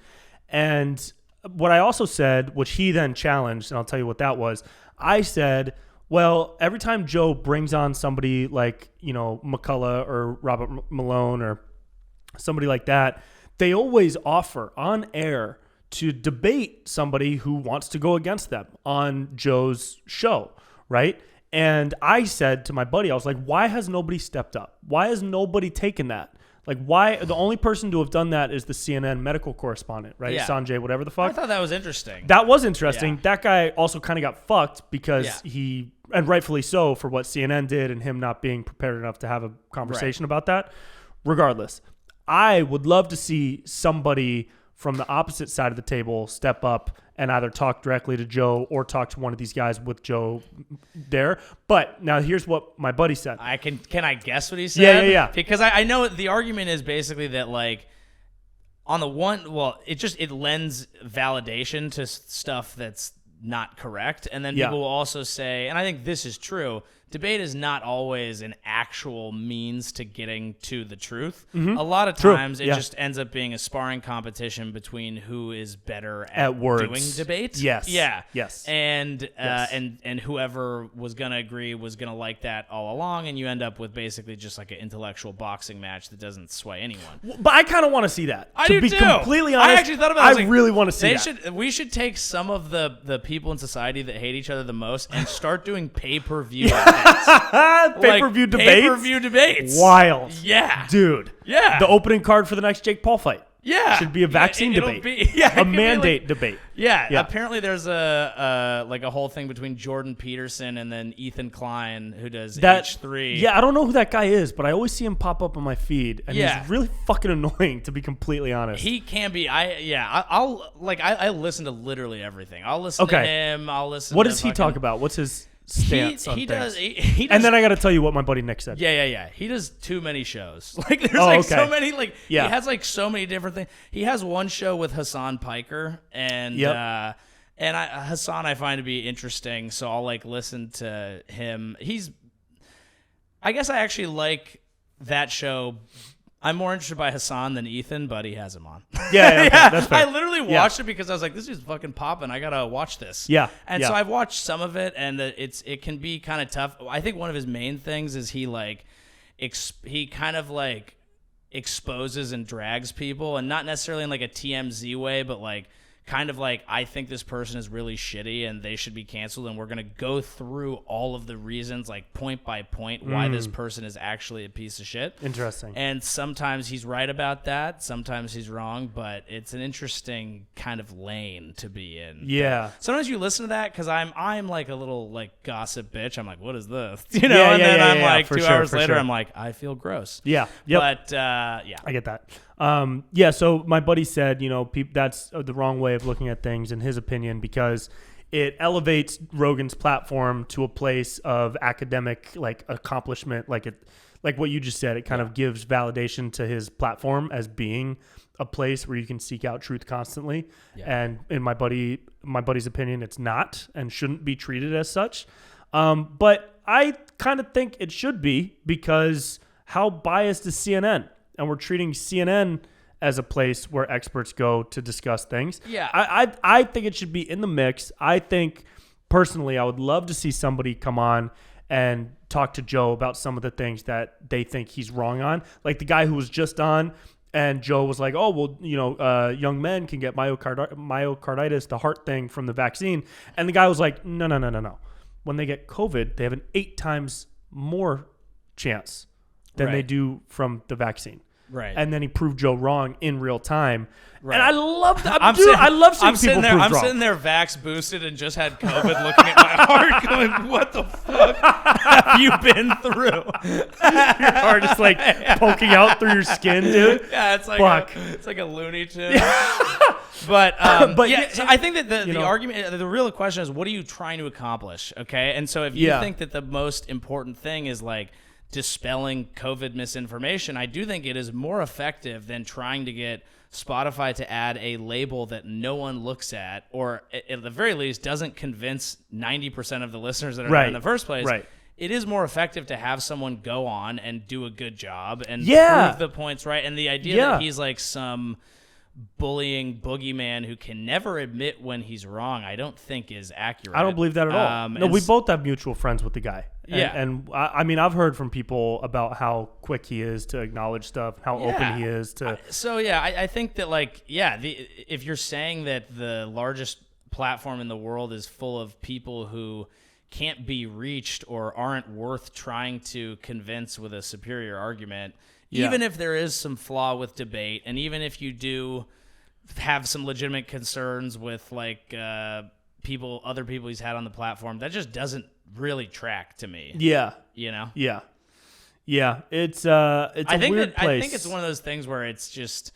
A: And what I also said, which he then challenged, and I'll tell you what that was. I said, well, every time Joe brings on somebody like, McCullough or Robert Malone or somebody like that, they always offer on air to debate somebody who wants to go against them on Joe's show, right? And I said to my buddy, I was like, why has nobody stepped up? Why has nobody taken that? Like, why? The only person to have done that is the CNN medical correspondent, right? Yeah. Sanjay, whatever the fuck.
B: I thought that was interesting.
A: That was interesting. Yeah. That guy also kind of got fucked because he, and rightfully so, for what CNN did and him not being prepared enough to have a conversation about that. Regardless, I would love to see somebody from the opposite side of the table step up and either talk directly to Joe or talk to one of these guys with Joe there. But now here's what my buddy said.
B: Can I guess what he said?
A: Yeah.
B: Because I know the argument is basically that, like, on the one, it lends validation to stuff that's not correct. And then people will also say, and I think this is true, debate is not always an actual means to getting to the truth. Mm-hmm. A lot of times it just ends up being a sparring competition between who is better at
A: words.
B: Doing debate.
A: Yes.
B: Yeah.
A: Yes.
B: And whoever was going to agree was going to like that all along, and you end up with basically just like an intellectual boxing match that doesn't sway anyone.
A: But I kind of want to see that.
B: To be
A: completely honest,
B: I actually thought about it.
A: I really want to see that.
B: We should take some of the people in society that hate each other the most and start doing pay-per-view
A: Pay-per-view debates?
B: Pay-per-view debates.
A: Wild.
B: Yeah.
A: Dude.
B: Yeah.
A: The opening card for the next Jake Paul fight.
B: Yeah.
A: Should be a vaccine debate. A mandate debate.
B: Yeah. Apparently there's a whole thing between Jordan Peterson and then Ethan Klein, who does H3.
A: Yeah, I don't know who that guy is, but I always see him pop up on my feed, and he's really fucking annoying, to be completely honest.
B: He can be. I listen to literally everything. I'll listen to him. I'll listen.
A: What does he talk about? What's his stance on
B: things?
A: Does, and then I got to tell you what my buddy Nick said.
B: Yeah. He does too many shows. Like there's so many. He has like so many different things. He has one show with Hassan Piker, and Hassan I find to be interesting, so I'll like listen to him. I guess I actually like that show. I'm more interested by Hassan than Ethan, but he has him on.
A: Yeah, that's fair.
B: I literally watched it because I was like, this is fucking popping. I gotta watch this.
A: Yeah.
B: And so I've watched some of it, and it can be kind of tough. I think one of his main things is he kind of like exposes and drags people, and not necessarily in like a TMZ way, but like kind of like, I think this person is really shitty and they should be canceled, and we're going to go through all of the reasons, like point by point, why this person is actually a piece of shit.
A: Interesting.
B: And sometimes he's right about that, sometimes he's wrong, but it's an interesting kind of lane to be in.
A: Yeah.
B: But sometimes you listen to that because I'm like a little like gossip bitch. I'm like, what is this? And then I'm like 2 hours later, I'm like, I feel gross.
A: Yeah. Yep.
B: But I
A: get that. So my buddy said, that's the wrong way of looking at things in his opinion, because it elevates Rogan's platform to a place of academic like accomplishment, like what you just said. It kind of gives validation to his platform as being a place where you can seek out truth constantly. Yeah. And in my buddy's opinion, it's not and shouldn't be treated as such. But I kind of think it should be, because how biased is CNN? And we're treating CNN as a place where experts go to discuss things.
B: Yeah.
A: I think it should be in the mix. I think, personally, I would love to see somebody come on and talk to Joe about some of the things that they think he's wrong on. Like the guy who was just on, and Joe was like, oh, well, young men can get myocarditis, the heart thing, from the vaccine. And the guy was like, no. When they get COVID, they have an 8 times more chance than they do from the vaccine.
B: Right.
A: And then he proved Joe wrong in real time. Right. And I love that. I love seeing people prove wrong.
B: I'm sitting there vax boosted and just had COVID, looking at my heart going, what the fuck have you been through?
A: Your heart is like poking out through your skin, dude.
B: Yeah, it's like a Looney Tune. But so I think that the argument, the real question is, what are you trying to accomplish? Okay. And so if you think that the most important thing is like dispelling COVID misinformation, I do think it is more effective than trying to get Spotify to add a label that no one looks at, or at the very least doesn't convince 90% of the listeners that are there in the first place.
A: Right.
B: It is more effective to have someone go on and do a good job and prove the points right. And the idea that he's like some bullying boogeyman who can never admit when he's wrong, I don't think is accurate.
A: I don't believe that at all. No, we both have mutual friends with the guy. And I mean, I've heard from people about how quick he is to acknowledge stuff, how open he is to.
B: I think that if you're saying that the largest platform in the world is full of people who can't be reached or aren't worth trying to convince with a superior argument, even if there is some flaw with debate, and even if you do have some legitimate concerns with other people he's had on the platform, that just doesn't really track to me.
A: Yeah.
B: You know?
A: Yeah. Yeah. It's a weird place.
B: I think it's one of those things where it's just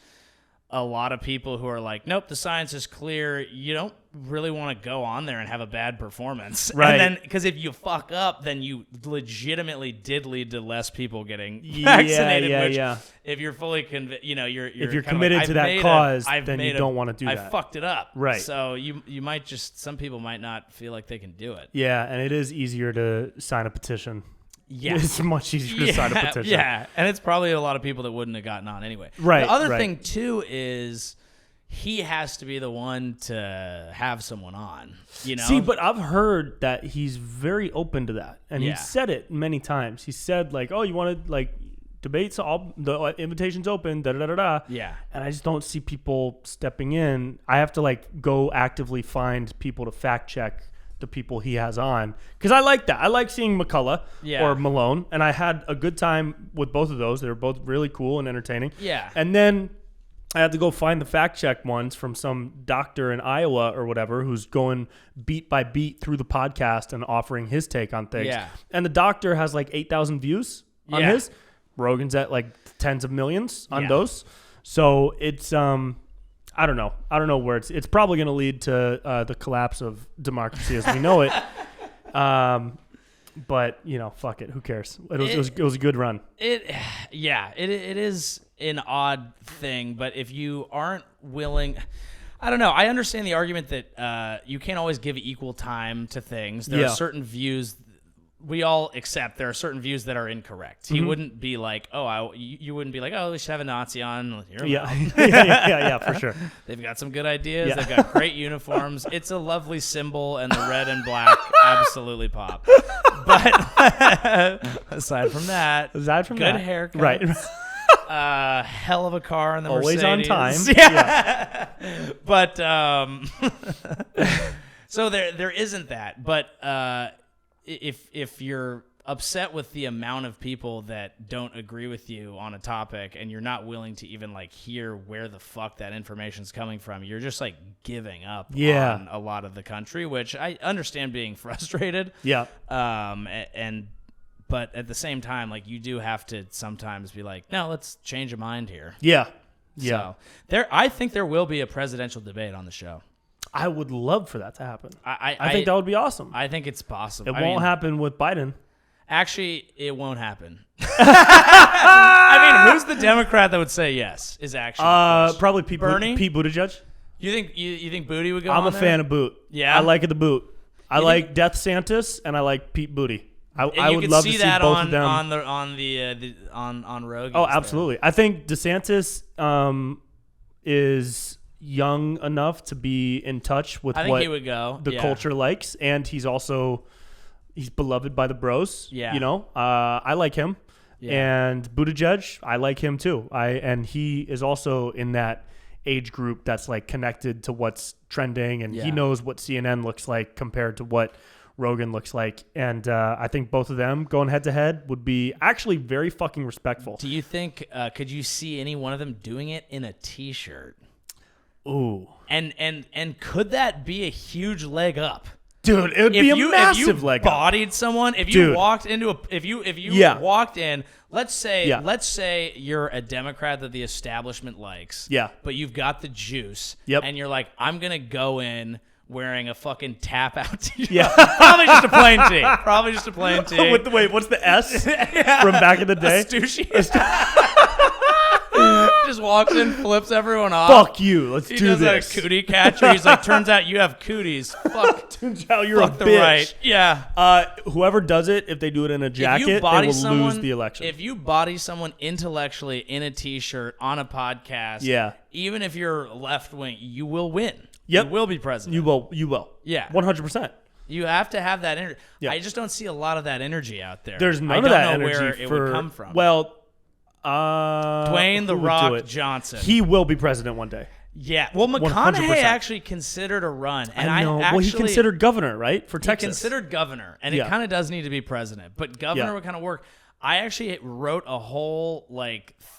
B: a lot of people who are like, nope, the science is clear. You don't really want to go on there and have a bad performance.
A: Right.
B: And then, because if you fuck up, then you legitimately did lead to less people getting vaccinated. If you're fully convinced, if
A: you're committed to that cause, then you don't want to do that.
B: I fucked it up.
A: Right.
B: So you might some people might not feel like they can do it.
A: Yeah. And it is easier to sign a petition. Yeah. It's much easier to sign a petition.
B: Yeah. And it's probably a lot of people that wouldn't have gotten on anyway.
A: Right.
B: The other thing, too, is he has to be the one to have someone on,
A: See, but I've heard that he's very open to that. And he said it many times. He said, oh, you want to, debates, the invitation's open, da-da-da-da-da.
B: Yeah.
A: And I just don't see people stepping in. I have to, go actively find people to fact check the people he has on, because I like that. I like seeing McCullough or Malone, and I had a good time with both of those. They were both really cool and entertaining.
B: Yeah.
A: And then I had to go find the fact check ones from some doctor in Iowa or whatever who's going beat by beat through the podcast and offering his take on things.
B: Yeah.
A: And the doctor has 8,000 views on his. Rogan's at tens of millions on those. So it's I don't know where it's probably going to lead to the collapse of democracy as we know it. But fuck it. Who cares? It was a good run.
B: It is an odd thing, but if you aren't willing, I don't know. I understand the argument that you can't always give equal time to things. There are certain views we all accept. There are certain views that are incorrect. He wouldn't be like, you wouldn't be like, we should have a Nazi on.
A: Yeah, for sure.
B: They've got some good ideas. Yeah. They've got great uniforms. It's a lovely symbol, and the red and black absolutely pop. But aside from that, good haircuts.
A: Right.
B: Hell of a car in the
A: Always
B: Mercedes.
A: on time.
B: Yeah. But so there isn't that. But if you're upset with the amount of people that don't agree with you on a topic, and you're not willing to even hear where the fuck that information's coming from, you're just giving up on a lot of the country, which I understand being frustrated.
A: Yeah.
B: But at the same time, you do have to sometimes be like, no, let's change a mind here.
A: Yeah. Yeah.
B: So I think there will be a presidential debate on the show.
A: I would love for that to happen. I think that would be awesome.
B: I think it's possible.
A: It won't happen with Biden.
B: Actually, it won't happen. I mean, who's the Democrat that would say yes? Is actually
A: probably Pete
B: Bernie?
A: Buttigieg.
B: You think Booty would go?
A: I'm a fan of Boot.
B: Yeah,
A: I like the Boot. I like Death Santis, and I like Pete Booty. I would love to see both of them
B: on Rogan.
A: Oh, absolutely. I think DeSantis is young enough to be in touch with what
B: he would go.
A: The culture likes, and he's beloved by the bros.
B: Yeah.
A: I like him.
B: Yeah.
A: And Buttigieg, I like him too. And he is also in that age group that's connected to what's trending, and he knows what CNN looks like compared to what Rogan looks like. And I think both of them going head to head would be actually very fucking respectful.
B: Do you think could you see any one of them doing it in a t-shirt?
A: Ooh.
B: And could that be a huge leg up?
A: Dude, it would be a massive leg up.
B: If you bodied someone, if you walked into if you walked in, let's say you're a Democrat that the establishment likes.
A: Yeah.
B: But you've got the juice.
A: Yep.
B: And you're like, I'm going to go in wearing a fucking tap out t-shirt.
A: Yeah.
B: Probably just a plain tee.
A: Wait, what's the S from back in the day?
B: A Stussy. just walks in, flips everyone off.
A: Fuck you. Let's do
B: He does
A: this.
B: that cootie catcher. He's like, turns out you have cooties. Fuck.
A: Turns out you're
B: fuck
A: a
B: the
A: bitch.
B: right. Yeah.
A: Whoever does it, if they do it in a jacket, they will lose the election.
B: If you body someone intellectually in a T-shirt on a podcast, even if you're left wing, you will win.
A: Yep.
B: You will be president.
A: You will. Yeah. 100%.
B: You have to have that energy.
A: Yeah.
B: I just don't see a lot of that energy out there.
A: There's none of that energy
B: where it would come from.
A: Well,
B: Dwayne "The Rock" Johnson.
A: He will be president one day.
B: Yeah. Well, McConaughey
A: 100%.
B: actually considered a run. And
A: I know. Well, he considered governor, right? For Texas.
B: He considered governor. And it kind of does need to be president. But governor would kind of work. I actually wrote a whole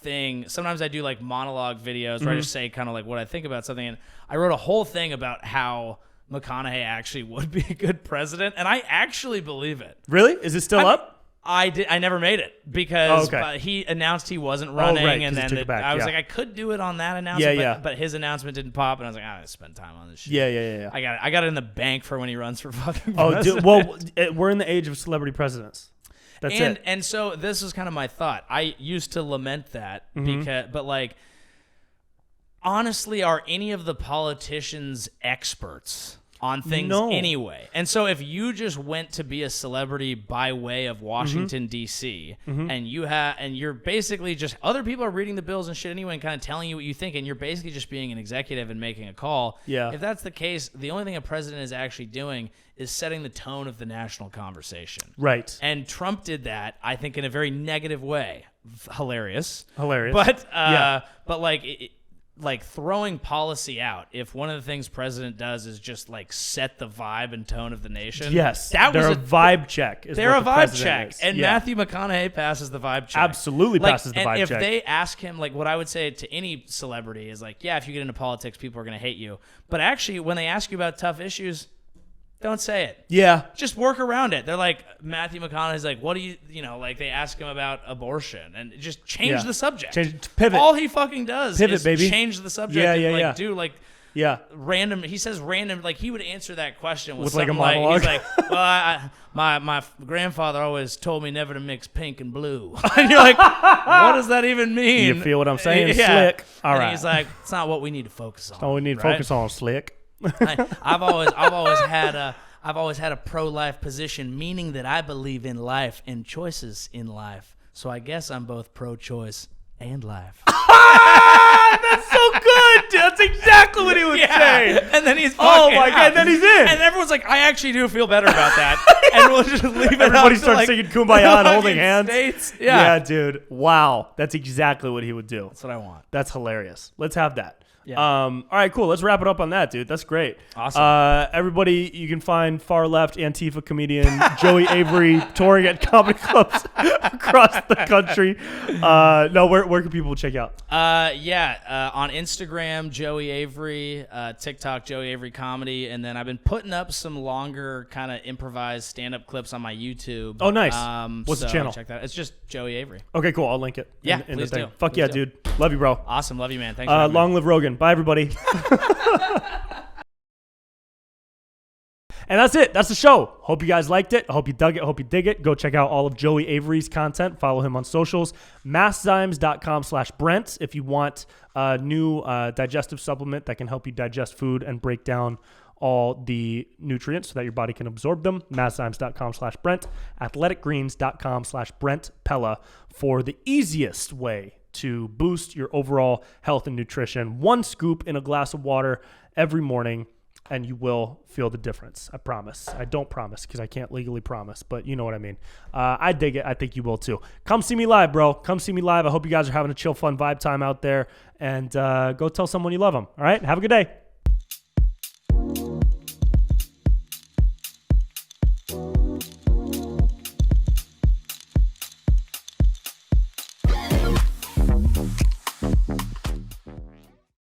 B: thing. Sometimes I do monologue videos where I just say kind of what I think about something. And I wrote a whole thing about how McConaughey actually would be a good president, and I actually believe it.
A: Really? Is it still up?
B: I never made it because he announced he wasn't running, and then I was like, I could do it on that announcement, but his announcement didn't pop, and I was like, I'm gonna spend time on this shit.
A: Yeah.
B: I got it in the bank for when he runs for fucking president.
A: Oh, dude, well, we're in the age of celebrity presidents. That's it.
B: And so this was kind of my thought. I used to lament that but honestly, are any of the politicians experts on things anyway? And so if you just went to be a celebrity by way of Washington D.C. and you're basically just other people are reading the bills and shit anyway and kind of telling you what you think, and you're basically just being an executive and making a call.
A: Yeah.
B: If that's the case, the only thing a president is actually doing is setting the tone of the national conversation.
A: Right.
B: And Trump did that, I think, in a very negative way. Hilarious.
A: But
B: throwing policy out, if one of the things president does is just set the vibe and tone of the nation.
A: Yes, they're a vibe check.
B: They're a vibe check. And Matthew McConaughey passes the vibe check.
A: Absolutely passes the vibe check.
B: And if they ask him, what I would say to any celebrity is if you get into politics, people are going to hate you. But actually, when they ask you about tough issues, don't say it.
A: Yeah.
B: Just work around it. They're like, Matthew McConaughey's what do you, they ask him about abortion and just change the subject.
A: Pivot.
B: All he fucking does is
A: baby.
B: change the subject. Random. He says random, he would answer that question with something
A: a monologue.
B: He's well, my grandfather always told me never to mix pink and blue. And you're like, what does that even mean?
A: You feel what I'm saying? Slick. All right.
B: He's like, it's not what we need to focus on.
A: All we need to focus on, slick.
B: I've always had a pro-life position, meaning that I believe in life and choices in life. So I guess I'm both pro-choice and life.
A: That's so good, dude. That's exactly what he would say.
B: And then he's
A: fucking my God, and then he's in.
B: And everyone's like, I actually do feel better about that. And we'll just leave it.
A: Everybody starts singing Kumbaya and holding hands.
B: States.
A: Yeah, dude. Wow. That's exactly what he would do.
B: That's what I want.
A: That's hilarious. Let's have that.
B: Yeah.
A: All right, cool. Let's wrap it up on that, dude. That's great.
B: Awesome.
A: Everybody, you can find far left Antifa comedian Joey Avery touring at comedy clubs across the country. Where can people check out?
B: On Instagram, Joey Avery, TikTok, Joey Avery Comedy, and then I've been putting up some longer kind of improvised stand-up clips on my YouTube.
A: Oh, nice. What's the channel?
B: Check that. It's just Joey Avery.
A: Okay, cool. I'll link it.
B: Yeah,
A: in
B: please
A: the thing.
B: do.
A: Fuck
B: Please
A: yeah,
B: do.
A: dude. Love you, bro.
B: Awesome. Love you, man. Thanks for having me.
A: Long live Rogan. Bye, everybody. And that's it. That's the show. Hope you guys liked it. I hope you dug it. Hope you dig it. Go check out all of Joey Avery's content. Follow him on socials. masszymes.com/Brent if you want a new digestive supplement that can help you digest food and break down all the nutrients so that your body can absorb them. masszymes.com/Brent. athleticgreens.com/Brent Pella for the easiest way to boost your overall health and nutrition. 1 scoop in a glass of water every morning, and you will feel the difference. I promise. I don't promise because I can't legally promise, but you know what I mean. I dig it. I think you will too. Come see me live, bro. Come see me live. I hope you guys are having a chill, fun vibe time out there, and go tell someone you love them. All right? Have a good day.